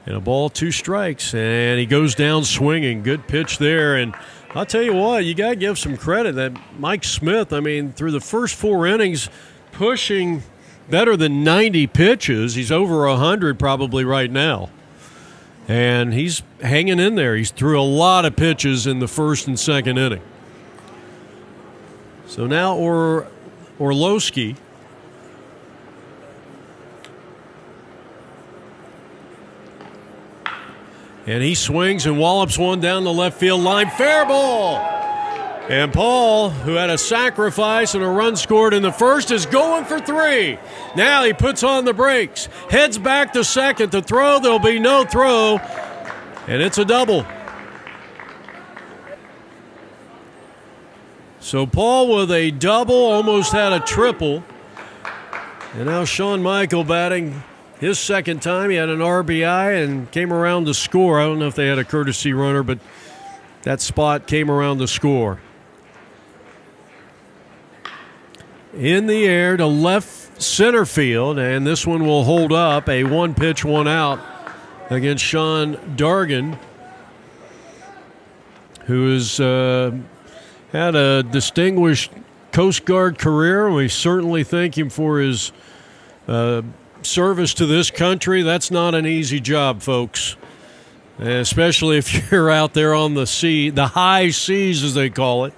And a ball, 2 strikes, and he goes down swinging. Good pitch there. And I'll tell you what, you got to give some credit that Mike Smith, I mean, through the first 4 innings, pushing better than 90 pitches. He's over 100 probably right now. And he's hanging in there. He's threw a lot of pitches in the first and second inning. So now Orlowski. And he swings and wallops one down the left field line. Fair ball. And Paul, who had a sacrifice and a run scored in the first, is going for 3. Now he puts on the brakes. Heads back to second to throw. There'll be no throw. And it's a double. So Paul with a double, almost had a triple. And now Sean Michael batting his second time. He had an RBI and came around to score. I don't know if they had a courtesy runner, but that spot came around to score. In the air to left center field, and this one will hold up. A 1-pitch, 1-out against Sean Dargan, who has had a distinguished Coast Guard career. And we certainly thank him for his service to this country. That's not an easy job, folks, especially if you're out there on the sea, the high seas as they call it.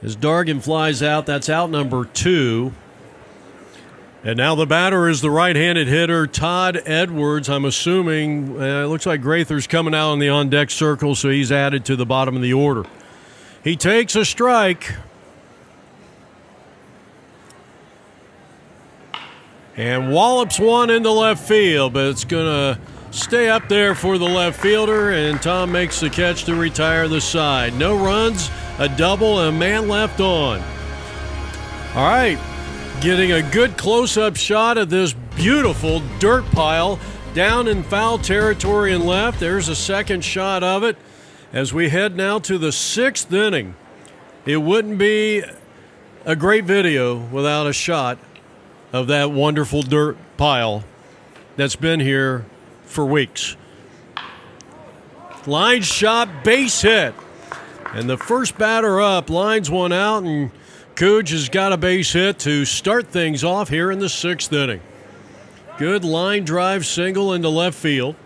As Dargan flies out, that's out number 2. And now the batter is the right-handed hitter, Todd Edwards. I'm assuming it looks like Grather's coming out on the on-deck circle, so he's added to the bottom of the order. He takes a strike. And wallops one into left field, but it's going to stay up there for the left fielder, and Tom makes the catch to retire the side. No runs, a double, and a man left on. All right, getting a good close-up shot of this beautiful dirt pile down in foul territory and left. There's a second shot of it as we head now to the 6th inning. It wouldn't be a great video without a shot of that wonderful dirt pile that's been here for weeks. Line shot, base hit. And the first batter up lines one out, and Cooge has got a base hit to start things off here in the 6th inning. Good line drive single into left field.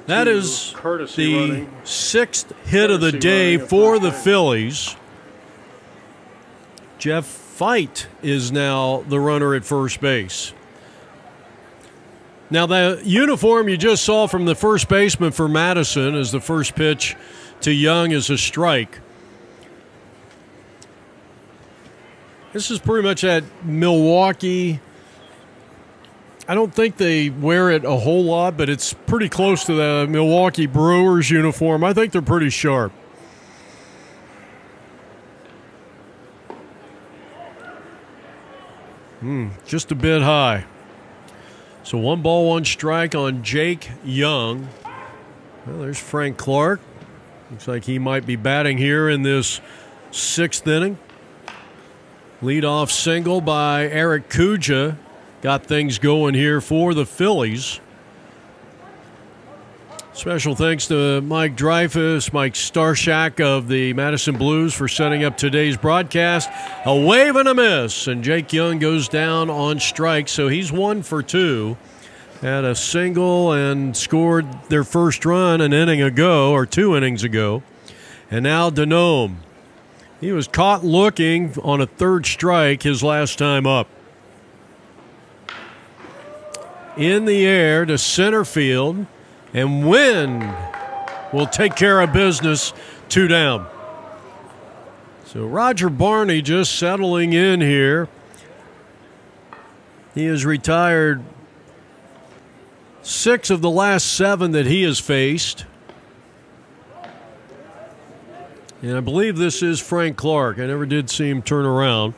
That is the 6th hit of the day for the Phillies. Jeff Feit is now the runner at first base. Now, the uniform you just saw from the first baseman for Madison as the first pitch to Young is a strike. This is pretty much at Milwaukee. I don't think they wear it a whole lot, but it's pretty close to the Milwaukee Brewers uniform. I think they're pretty sharp. Just a bit high. So 1 ball, 1 strike on Jake Young. Well, there's Frank Clark. Looks like he might be batting here in this 6th inning. Leadoff single by Eric Kuja got things going here for the Phillies. Special thanks to Mike Dreyfus, Mike Starshak of the Madison Blues for setting up today's broadcast. A wave and a miss, and Jake Young goes down on strikes, so he's 1 for 2. Had a single and scored their first run an inning ago, or 2 innings ago. And now Denome. He was caught looking on a 3rd strike his last time up. In the air to center field. And Wynn will take care of business, 2 down. So Roger Barney just settling in here. He has retired 6 of the last 7 that he has faced. And I believe this is Frank Clark. I never did see him turn around.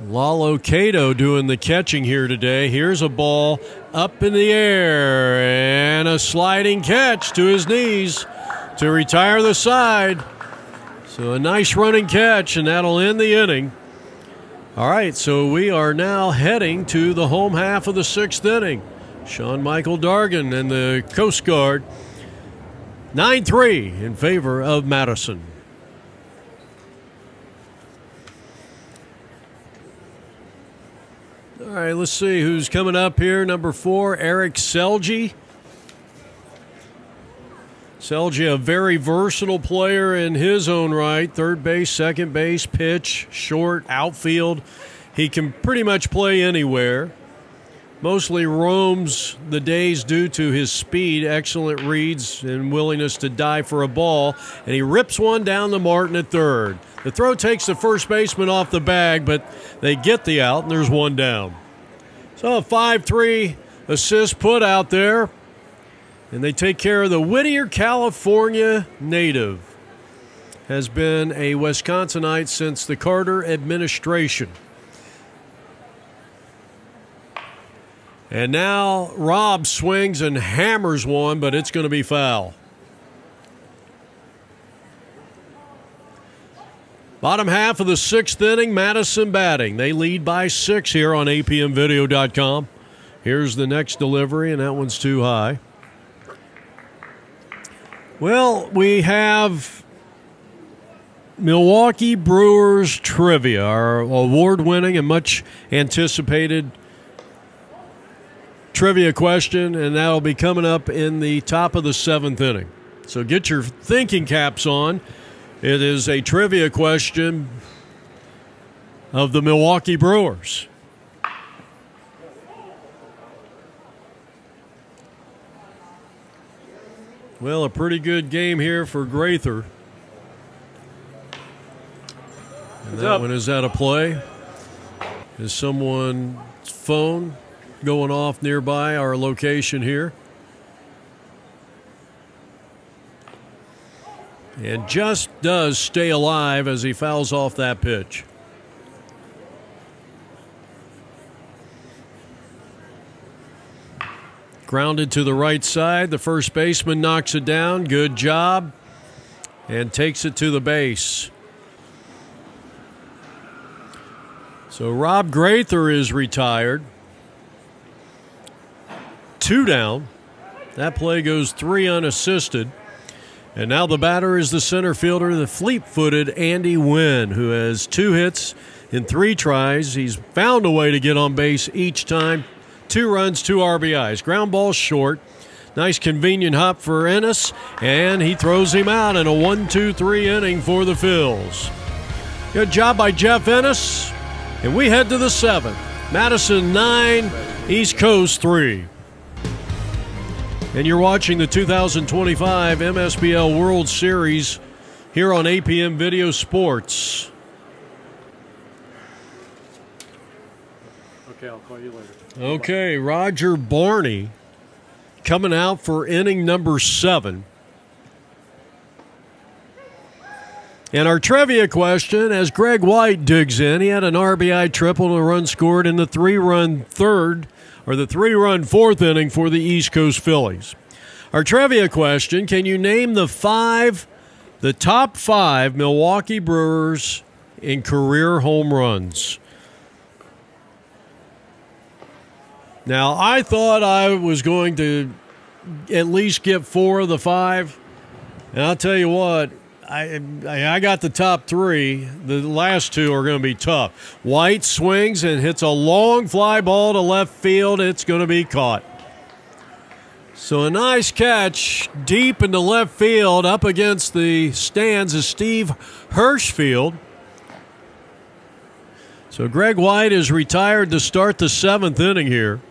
Lalo Cato doing the catching here today. Here's a ball up in the air and a sliding catch to his knees to retire the side. So a nice running catch, and that'll end the inning. All right, so we are now heading to the home half of the 6th inning. Sean Michael Dargan and the Coast Guard. 9-3 in favor of Madison. All right, let's see who's coming up here. Number 4, Eric Selge. Selge, a very versatile player in his own right. 3rd base, 2nd base, pitch, short, outfield. He can pretty much play anywhere. Mostly roams the days due to his speed, excellent reads, and willingness to dive for a ball. And he rips one down to Martin at 3rd. The throw takes the first baseman off the bag, but they get the out, and there's 1 down. So a 5-3 assist put out there, and they take care of the Goodyear, California native. Has been a Wisconsinite since the Carter administration. And now Robb swings and hammers one, but it's going to be foul. Bottom half of the 6th inning, Madison batting. They lead by 6 here on apmvideo.com. Here's the next delivery, and that one's too high. Well, we have Milwaukee Brewers trivia, our award-winning and much anticipated trivia question, and that'll be coming up in the top of the 7th inning. So get your thinking caps on. It is a trivia question of the Milwaukee Brewers. Well, a pretty good game here for Grather. And that one is out of play. Is someone's phone going off nearby our location here? And just does stay alive as he fouls off that pitch. Grounded to the right side. The first baseman knocks it down. Good job. And takes it to the base. So Rob Graether is retired. 2 down. That play goes 3 unassisted. And now the batter is the center fielder, the fleet-footed Andy Wynn, who has 2 hits in 3 tries. He's found a way to get on base each time. 2 runs, 2 RBIs. Ground ball short. Nice convenient hop for Ennis, and he throws him out in a 1-2-3 inning for the Phils. Good job by Jeff Ennis, and we head to the 7th. Madison 9, East Coast 3. And you're watching the 2025 Msbl World Series here on APM Video Sports. Okay, I'll call you later. Okay, Roger Barney coming out for inning number 7. And our trivia question, as Greg White digs in, he had an RBI triple and a run scored in the 3-run fourth inning for the East Coast Phillies. Our trivia question, can you name the top 5 Milwaukee Brewers in career home runs? Now, I thought I was going to at least get 4 of the 5, and I'll tell you what, I got the top 3. The last 2 are going to be tough. White swings and hits a long fly ball to left field. It's going to be caught. So a nice catch deep into left field up against the stands is Steve Hirschfield. So Greg White is retired to start the 7th inning here.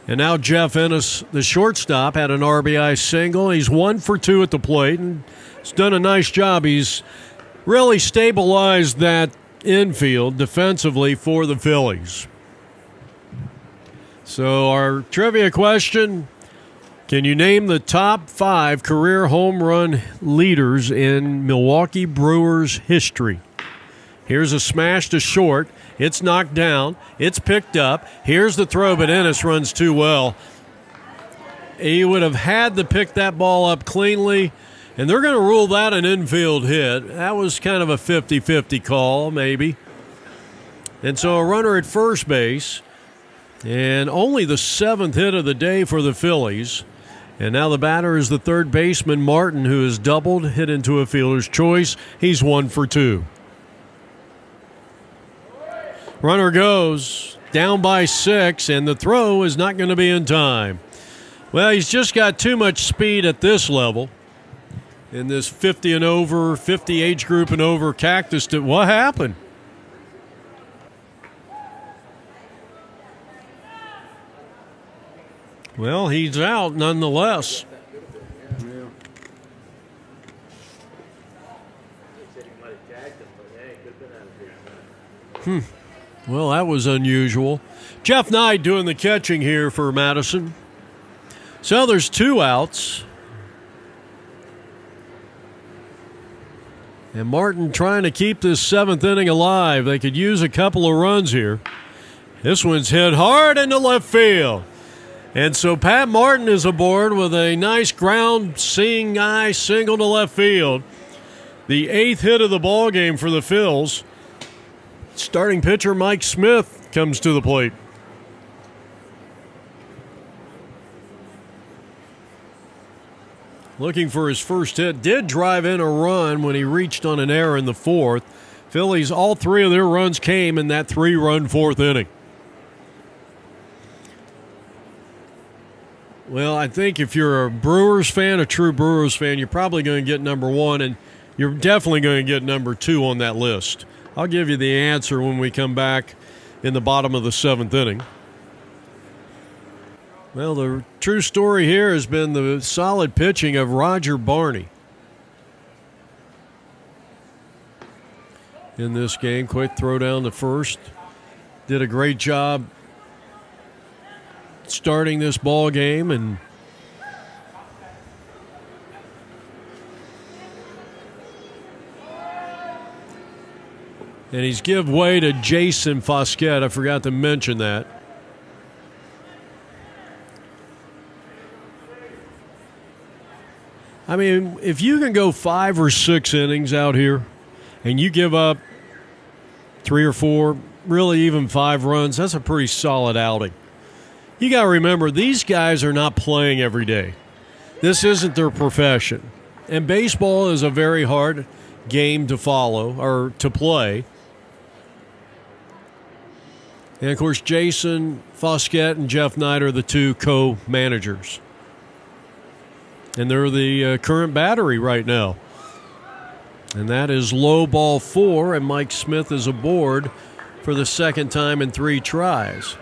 And now Jeff Ennis, the shortstop, had an RBI single. He's 1 for 2 at the plate and he's done a nice job. He's really stabilized that infield defensively for the Phillies. So our trivia question, can you name the top 5 career home run leaders in Milwaukee Brewers history? Here's a smash to short. It's knocked down. It's picked up. Here's the throw, but Ennis runs too well. He would have had to pick that ball up cleanly, and they're going to rule that an infield hit. That was kind of a 50-50 call, maybe. And so a runner at first base, and only the 7th hit of the day for the Phillies. And now the batter is the third baseman, Martin, who has doubled, hit into a fielder's choice. He's 1 for 2. Runner goes down by 6, and the throw is not going to be in time. Well, he's just got too much speed at this level. In this 50 and over, 50 age group and over cactus. What happened? Well, he's out nonetheless. Well, that was unusual. Jeff Knight doing the catching here for Madison. So there's 2 outs. And Martin trying to keep this 7th inning alive. They could use a couple of runs here. This one's hit hard into left field. And so Pat Martin is aboard with a nice ground seeing eye single to left field. The 8th hit of the ball game for the Phils. Starting pitcher Mike Smith comes to the plate. Looking for his first hit. Did drive in a run when he reached on an error in the 4th. Phillies, all 3 of their runs came in that 3-run 4th inning. Well, I think if you're a Brewers fan, a true Brewers fan, you're probably going to get number 1, and you're definitely going to get number 2 on that list. I'll give you the answer when we come back in the bottom of the 7th inning. Well, the true story here has been the solid pitching of Roger Barney in this game. Quick throw down to first. Did a great job starting this ball game, and he's give way to Jason Foskett. I forgot to mention that. I mean, if you can go 5 or 6 innings out here and you give up 3 or 4, really even 5 runs, that's a pretty solid outing. You got to remember, these guys are not playing every day. This isn't their profession. And baseball is a very hard game to follow or to play. And, of course, Jason Foskett and Jeff Knight are the 2 co-managers. And they're the current battery right now. And that is low ball 4, and Mike Smith is aboard for the second time in 3 tries.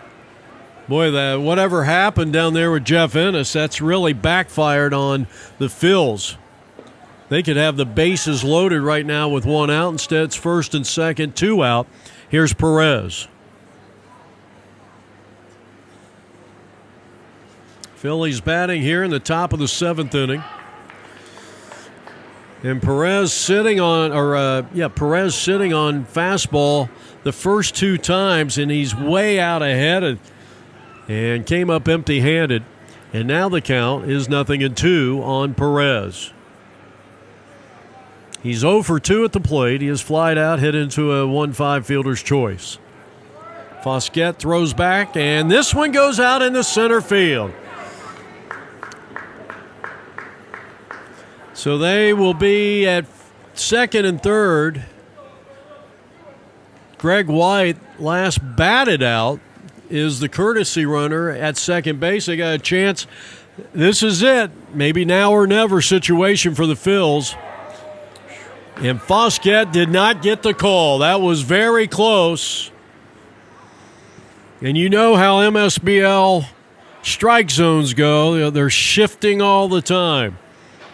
Boy, whatever happened down there with Jeff Ennis, that's really backfired on the Phils. They could have the bases loaded right now with 1 out. Instead, it's first and second, 2 out. Here's Perez. Phillies batting here in the top of the 7th inning. And Perez sitting on fastball the first 2 times, and he's way out ahead and came up empty-handed. And now the count is 0-2 on Perez. He's 0 for 2 at the plate. He has flied out, hit into a 1-5 fielder's choice. Foskett throws back, and this one goes out in the center field. So they will be at second and third. Greg White, last batted out, is the courtesy runner at second base. They got a chance. This is it. Maybe now or never situation for the Phils. And Foskett did not get the call. That was very close. And you know how MSBL strike zones go. They're shifting all the time.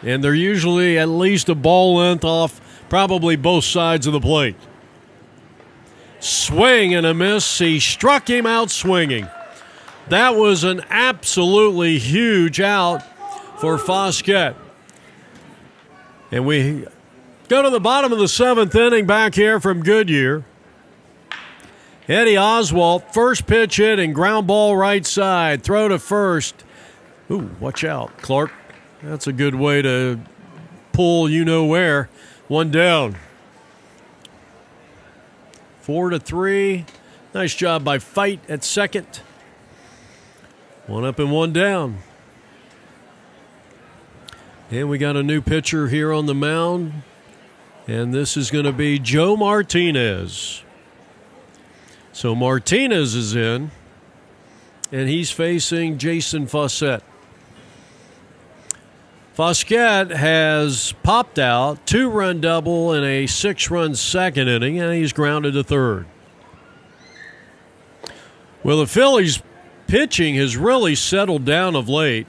And they're usually at least a ball length off probably both sides of the plate. Swing and a miss. He struck him out swinging. That was an absolutely huge out for Foskett. And we go to the bottom of the 7th inning back here from Goodyear. Eddie Oswalt, first pitch hit and ground ball right side. Throw to first. Ooh, watch out, Clark. That's a good way to pull you-know-where. 1 down. 4-3. Nice job by Fight at second. 1 up and 1 down. And we got a new pitcher here on the mound. And this is going to be Joe Martinez. So Martinez is in. And he's facing Jason Foskett. Foskett has popped out, 2-run double in a 6-run second inning, and he's grounded to third. Well, the Phillies' pitching has really settled down of late.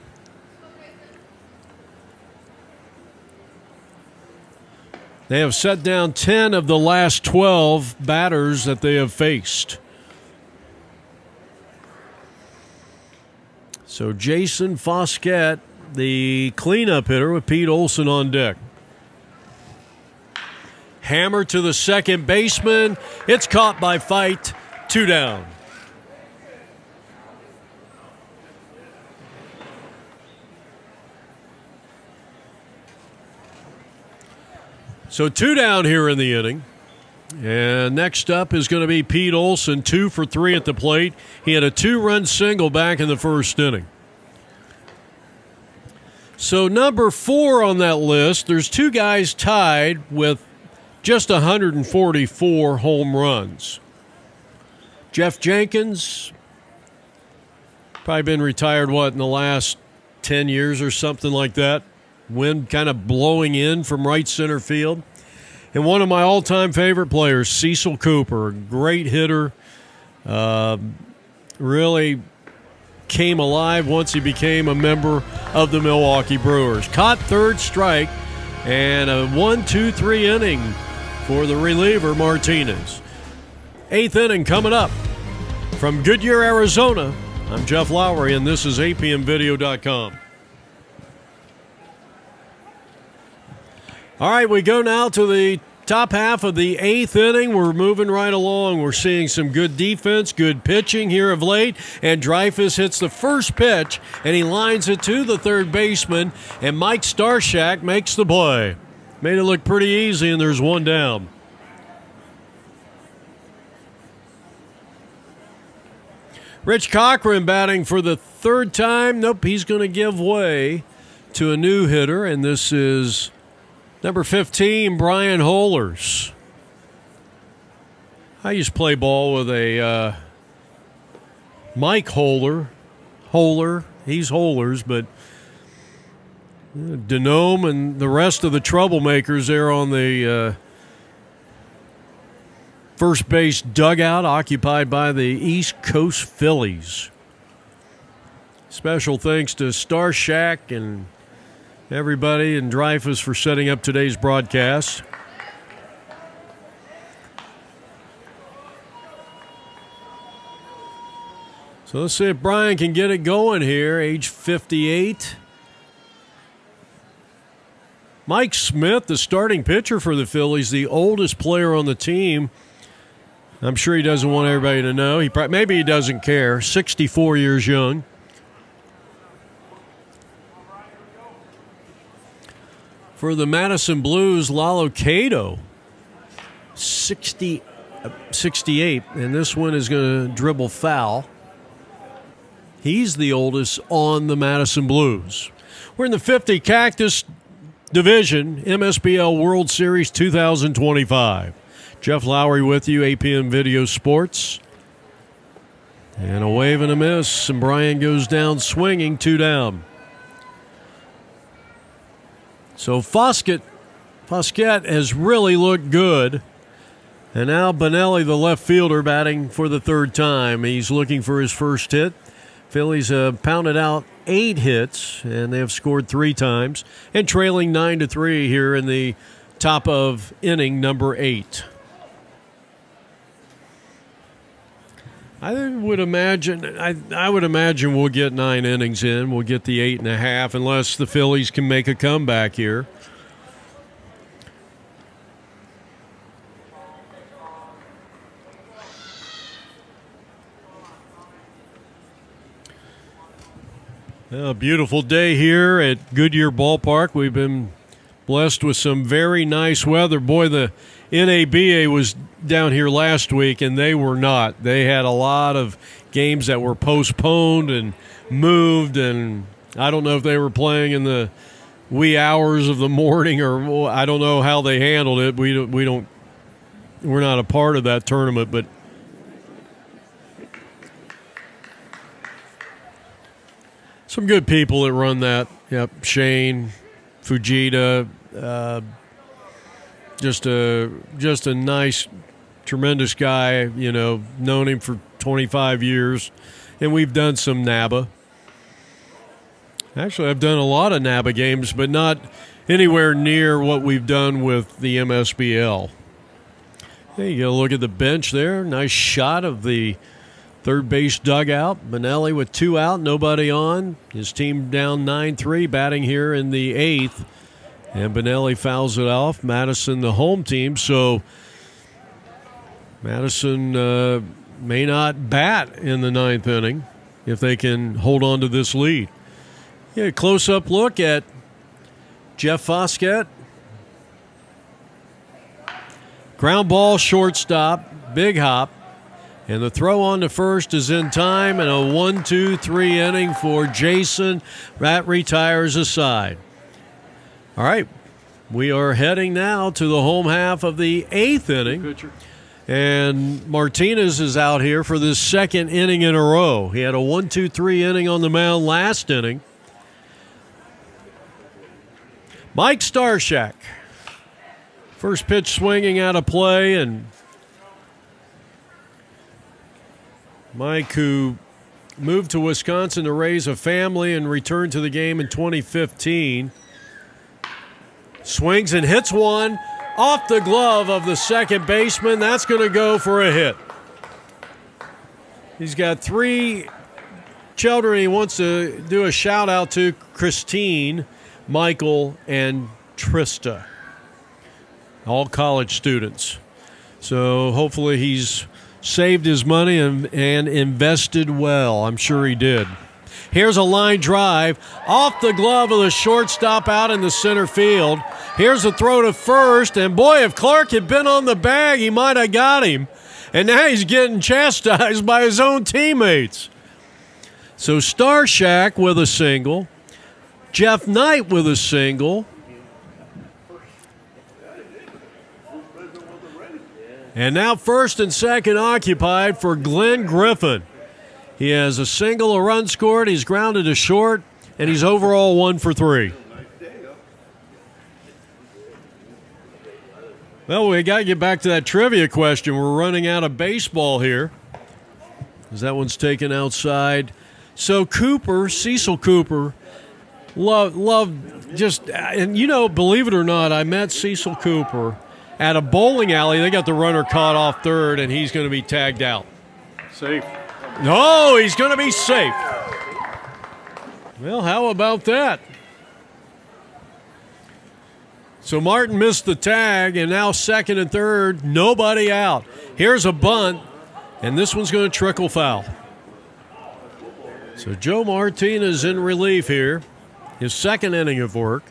They have set down 10 of the last 12 batters that they have faced. So Jason Foskett, the cleanup hitter with Pete Olson on deck. Hammer to the second baseman. It's caught by Fight. 2 down. So 2 down here in the inning. And next up is going to be Pete Olson, 2 for 3 at the plate. He had a 2-run single back in the first inning. So number 4 on that list, there's 2 guys tied with just 144 home runs. Jeff Jenkins, probably been retired, in the last 10 years or something like that. Wind kind of blowing in from right center field. And one of my all-time favorite players, Cecil Cooper, great hitter, really came alive once he became a member of the Milwaukee Brewers. Caught third strike, and a 1-2-3 inning for the reliever Martinez. 8th inning coming up from Goodyear, Arizona. I'm Jeff Lowry, and this is APMvideo.com. All right, we go now to the Top half of the 8th inning, we're moving right along. We're seeing some good defense, good pitching here of late, and Dreyfus hits the first pitch, and he lines it to the third baseman, and Mike Starshak makes the play. Made it look pretty easy, and there's one down. Rich Cochran batting for the third time. Nope, he's going to give way to a new hitter, and this is number 15, Brian Holers. I used to play ball with a Mike Holer. He's Holers, but Denome and the rest of the troublemakers there on the first base dugout occupied by the East Coast Phillies. Special thanks to Starshak and everybody and Dreyfus for setting up today's broadcast. So let's see if Brian can get it going here, age 58. Mike Smith, the starting pitcher for the Phillies, the oldest player on the team. I'm sure he doesn't want everybody to know. Maybe he doesn't care. 64 years young. For the Madison Blues, Lalo Cato, 68, and this one is going to dribble foul. He's the oldest on the Madison Blues. We're in the 50 Cactus Division, Msbl World Series 2025. Jeff Lowry with you, APM Video Sports. And a wave and a miss, and Brian goes down swinging, 2 down. So Foskett has really looked good. And now Benelli, the left fielder, batting for the third time. He's looking for his first hit. Phillies have pounded out 8 hits, and they have scored 3 times, and trailing 9-3 here in the top of inning number 8. I would imagine we'll get 9 innings in. We'll get the 8.5 unless the Phillies can make a comeback here. A beautiful day here at Goodyear Ballpark. We've been blessed with some very nice weather. Boy, the NABA was down here last week, and they were not. They had a lot of games that were postponed and moved, and I don't know if they were playing in the wee hours of the morning, or I don't know how they handled it. We're not a part of that tournament, but some good people that run that. Yep, Shane, Fujita, just a nice, tremendous guy. You know, known him for 25 years, and we've done some NABA. Actually, I've done a lot of NABA games, but not anywhere near what we've done with the MSBL. Hey, you got to look at the bench there. Nice shot of the third base dugout. Benelli with 2 out, nobody on. His team down 9-3, batting here in the 8th. And Benelli fouls it off. Madison, the home team. So Madison may not bat in the 9th inning if they can hold on to this lead. Yeah, a close-up look at Jeff Foskett. Ground ball, shortstop, big hop. And the throw on to first is in time, and a 1-2-3 inning for Jason. That retires a side. All right, we are heading now to the home half of the 8th inning. And Martinez is out here for this 2nd inning in a row. He had a 1-2-3 inning on the mound last inning. Mike Starshak. First pitch swinging out of play, and Mike, who moved to Wisconsin to raise a family and returned to the game in 2015, swings and hits one off the glove of the second baseman. That's going to go for a hit. He's got 3 children he wants to do a shout-out to: Christine, Michael, and Trista. all college students. So hopefully he's saved his money and invested well. I'm sure he did. Here's a line drive off the glove of the shortstop out in the center field. Here's a throw to first, and boy, if Clark had been on the bag, he might have got him. And now he's getting chastised by his own teammates. So Starshak with a single, Jeff Knight with a single, and now first and second occupied for Glenn Griffin. He has a single, a run scored, he's grounded to short, and he's overall 1 for 3. Well, we got to get back to that trivia question. We're running out of baseball here, because that one's taken outside. So Cecil Cooper, loved just, and believe it or not, I met Cecil Cooper at a bowling alley. They got the runner caught off third, and he's going to be tagged out. Safe. No, he's going to be safe. Well, how about that? So Martin missed the tag, and now second and third, nobody out. Here's a bunt, and this one's going to trickle foul. So Joe Martinez in relief here, his second inning of work.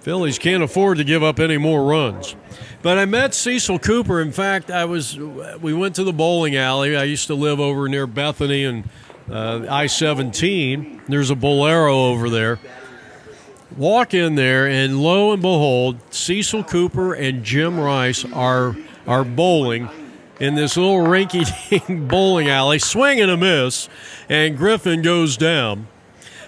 Phillies can't afford to give up any more runs. But I met Cecil Cooper. In fact, we went to the bowling alley. I used to live over near Bethany and I-17. There's a Bolero over there. Walk in there, and lo and behold, Cecil Cooper and Jim Rice are bowling in this little rinky-dink bowling alley, swing and a miss, and Griffin goes down.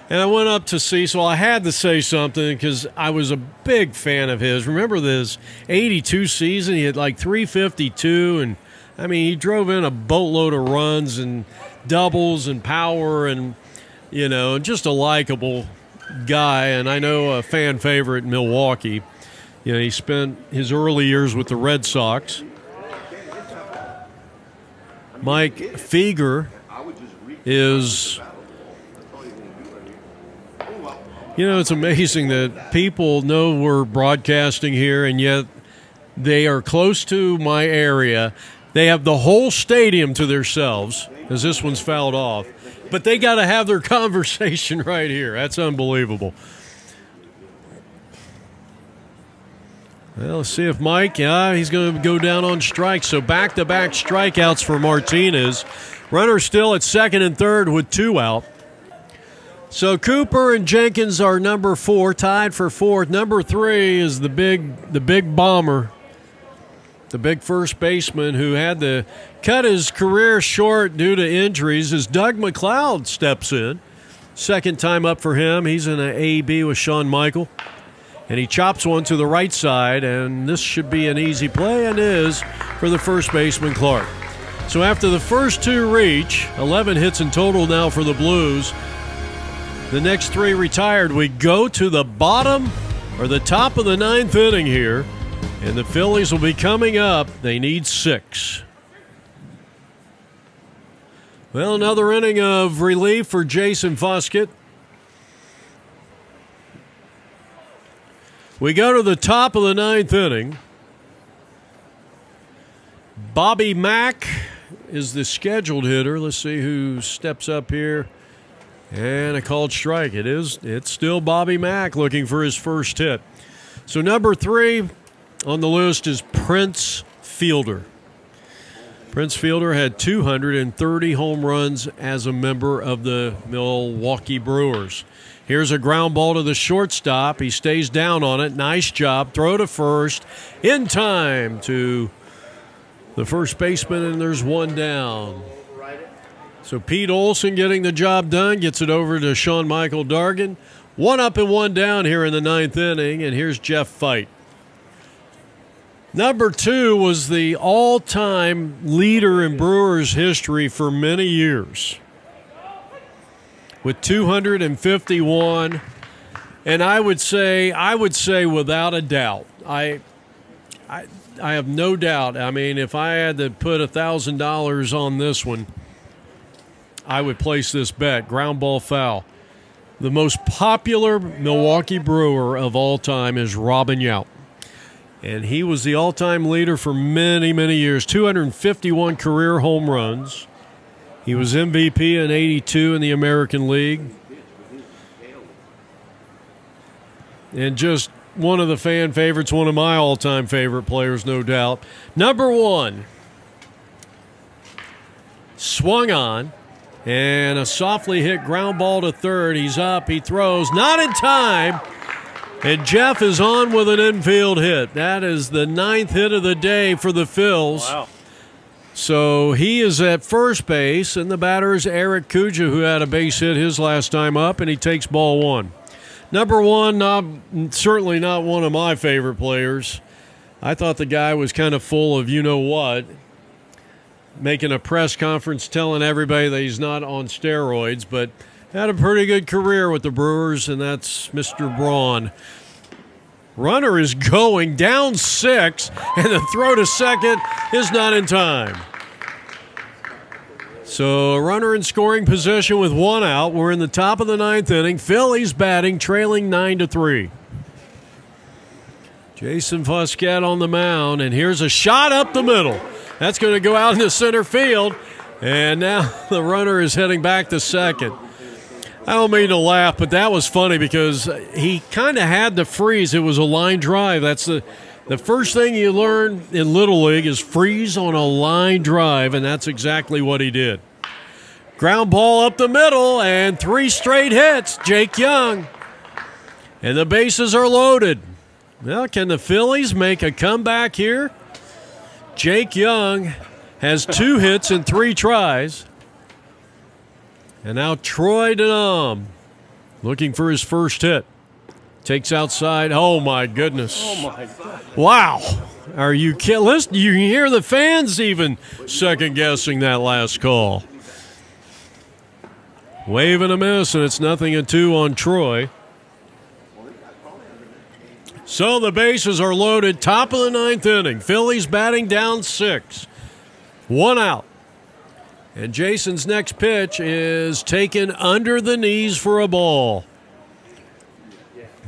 And I went up to Cecil. I had to say something because I was a big fan of his. Remember this 82 season? He had like 352, and he drove in a boatload of runs and doubles and power, and just a likable guy, and I know a fan favorite in Milwaukee. He spent his early years with the Red Sox. Mike Feger is, it's amazing that people know we're broadcasting here, and yet they are close to my area. They have the whole stadium to themselves, as this one's fouled off. But they got to have their conversation right here. That's unbelievable. Well, let's see if Mike, he's going to go down on strikes. So back-to-back strikeouts for Martinez. Runner still at second and third with 2 out. So Cooper and Jenkins are number 4, tied for 4th. Number 3 is the big bomber, the big first baseman who had to cut his career short due to injuries, as Doug McLeod steps in. Second time up for him. He's in an A-B with Shawn Michael. And he chops one to the right side, and this should be an easy play, and is for the first baseman, Clark. So after the first 2 reach, 11 hits in total now for the Blues. The next 3 retired. We go to the bottom or the top of the 9th inning here. And the Phillies will be coming up. They need 6. Well, another inning of relief for Jason Foskett. We go to the top of the 9th inning. Bobby Mack is the scheduled hitter. Let's see who steps up here. And a called strike. It's still Bobby Mack looking for his first hit. So number 3 on the list is Prince Fielder. Prince Fielder had 230 home runs as a member of the Milwaukee Brewers. Here's a ground ball to the shortstop. He stays down on it. Nice job. Throw to first. In time to the first baseman, and there's 1 down. So Pete Olson getting the job done. Gets it over to Sean Michael Dargan. 1 up and 1 down here in the 9th inning, and here's Jeff Fight. Number 2 was the all-time leader in Brewers history for many years with 251. And I would say without a doubt, I have no doubt. If I had to put $1,000 on this one, I would place this bet. Ground ball foul. The most popular Milwaukee Brewer of all time is Robin Yount. And he was the all-time leader for many, many years. 251 career home runs. He was MVP in '82 in the American League. And just one of the fan favorites, one of my all-time favorite players, no doubt. Number 1. Swung on. And a softly hit ground ball to third. He's up. He throws. Not in time. And Jeff is on with an infield hit. That is the 9th hit of the day for the Phils. Wow. So he is at first base, and the batter is Eric Kuja, who had a base hit his last time up, and he takes ball 1. Number 1, certainly not one of my favorite players. I thought the guy was kind of full of you-know-what, making a press conference telling everybody that he's not on steroids, but had a pretty good career with the Brewers, and that's Mr. Braun. Runner is going down 6, and the throw to second is not in time. So a runner in scoring position with 1 out. We're in the top of the 9th inning. Phillies batting, trailing 9-3. Jason Fusquet on the mound, and here's a shot up the middle. That's going to go out into center field, and now the runner is heading back to second. I don't mean to laugh, but that was funny because he kind of had to freeze. It was a line drive. That's the first thing you learn in Little League is freeze on a line drive, and that's exactly what he did. Ground ball up the middle, and 3 straight hits. Jake Young. And the bases are loaded. Well, can the Phillies make a comeback here? Jake Young has 2 hits in 3 tries. And now Troy Denham looking for his first hit. Takes outside. Oh, my goodness. Oh, my God. Wow. Are you kidding? Listen, you can hear the fans even second-guessing that last call. Wave and a miss, and it's 0-2 on Troy. So the bases are loaded. Top of the 9th inning. Phillies batting down 6. 1 out. And Jason's next pitch is taken under the knees for a ball.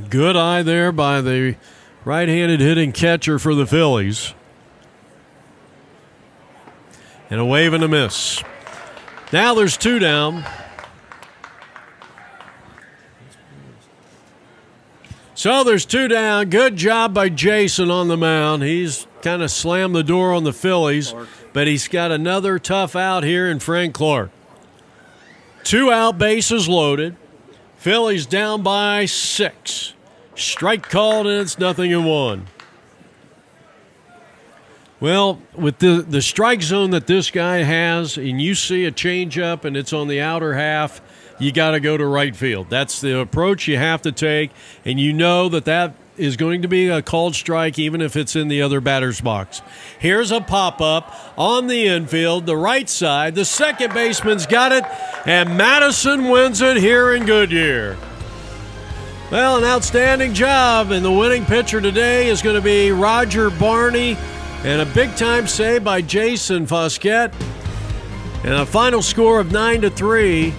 Good eye there by the right-handed hitting catcher for the Phillies. And a wave and a miss. Now there's 2 down. So there's 2 down. Good job by Jason on the mound. He's kind of slammed the door on the Phillies, but he's got another tough out here in Frank Clark. 2 out, bases loaded. Phillies down by 6. Strike called, and it's 0-1. Well, with the strike zone that this guy has, and you see a changeup and it's on the outer half, you got to go to right field. That's the approach you have to take, and you know that is going to be a called strike even if it's in the other batter's box. Here's a pop-up on the infield, the right side. The second baseman's got it, and Madison wins it here in Goodyear. Well, an outstanding job, and the winning pitcher today is going to be Roger Barney, and a big-time save by Jason Fusquet. And a final score of 9-3.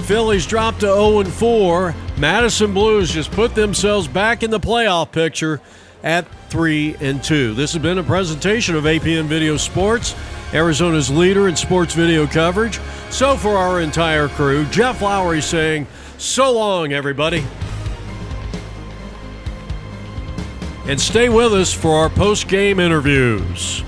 Phillies dropped to 0-4. Madison Blues just put themselves back in the playoff picture at 3-2. This has been a presentation of APN Video Sports, Arizona's leader in sports video coverage. So for our entire crew, Jeff Lowry saying, so long, everybody. And stay with us for our post-game interviews.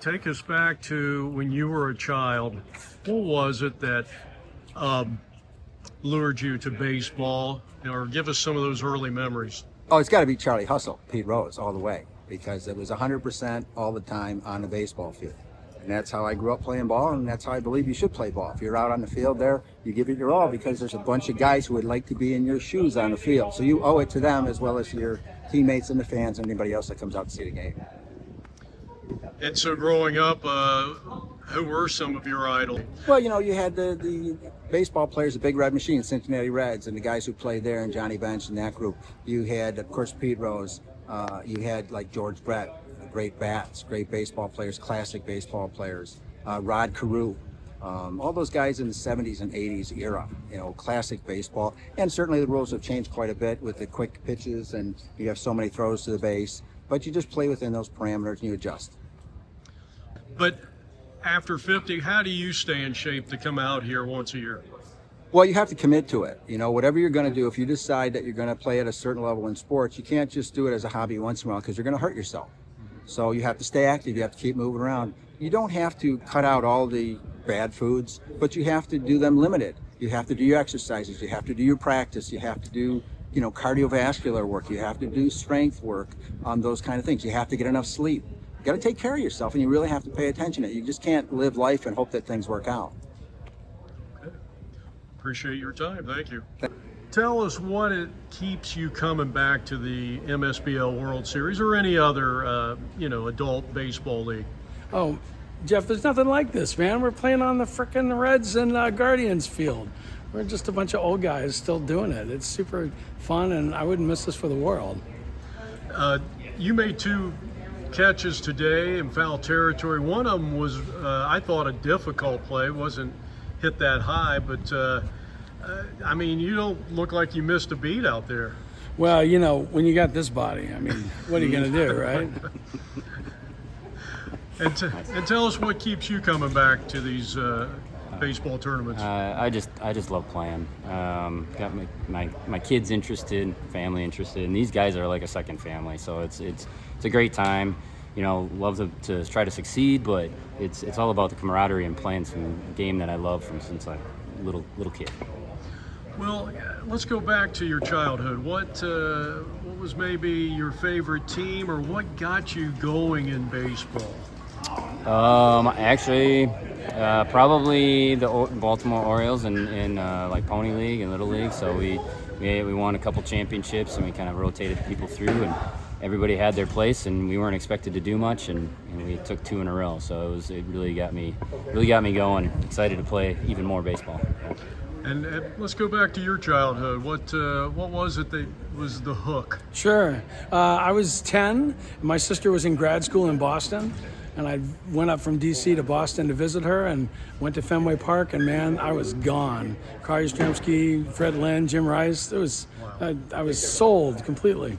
Take us back to when you were a child. What was it that lured you to baseball? Or give us some of those early memories. Oh, it's got to be Charlie Hustle, Pete Rose, all the way, because it was 100% all the time on the baseball field. And that's how I grew up playing ball, and that's how I believe you should play ball. If you're out on the field there, you give it your all, because there's a bunch of guys who would like to be in your shoes on the field. So you owe it to them as well as to your teammates and the fans and anybody else that comes out to see the game. And so growing up, who were some of your idols? Well, you know, you had the baseball players, the Big Red Machine, Cincinnati Reds, and the guys who played there, and Johnny Bench and that group. You had, of course, Pete Rose. You had, like, George Brett, great bats, great baseball players, classic baseball players. Rod Carew. All those guys in the 70s and 80s era, classic baseball. And certainly the rules have changed quite a bit with the quick pitches, and you have so many throws to the base. But you just play within those parameters and you adjust. But after 50, how do you stay in shape to come out here once a year? Well, you have to commit to it. Whatever you're going to do, if you decide that you're going to play at a certain level in sports, you can't just do it as a hobby once in a while because you're going to hurt yourself. So you have to stay active. You have to keep moving around. You don't have to cut out all the bad foods, but you have to do them limited. You have to do your exercises. You have to do your practice. You have to do, cardiovascular work. You have to do strength work, those kind of things. You have to get enough sleep. You got to take care of yourself, and you really have to pay attention to it. You just can't live life and hope that things work out. Okay. Appreciate your time. Thank you. Tell us what it keeps you coming back to the Msbl World Series or any other, adult baseball league. Oh, Jeff, there's nothing like this, man. We're playing on the frickin' Reds and Guardians field. We're just a bunch of old guys still doing it. It's super fun, and I wouldn't miss this for the world. You made 2 catches today in foul territory. One of them was, I thought, a difficult play. Wasn't hit that high, but you don't look like you missed a beat out there. Well, when you got this body, what are you going to do, right? And tell us what keeps you coming back to these baseball tournaments. I just love playing. Got my kids interested, family interested, and these guys are like a second family. So it's a great time. Love to try to succeed, but it's all about the camaraderie and playing some game that I love since I'm a little kid. Well, let's go back to your childhood. What was maybe your favorite team, or what got you going in baseball? Actually, probably the Baltimore Orioles in like Pony League and Little League. So we won a couple championships, and we kind of rotated people through, and everybody had their place, and we weren't expected to do much, and we took 2 in a row. So it really got me going, excited to play even more baseball. And let's go back to your childhood. What was it that was the hook? Sure. I was 10. My sister was in grad school in Boston, and I went up from D.C. to Boston to visit her and went to Fenway Park, and man, I was gone. Carl Yastrzemski, Fred Lynn, Jim Rice. I was sold completely.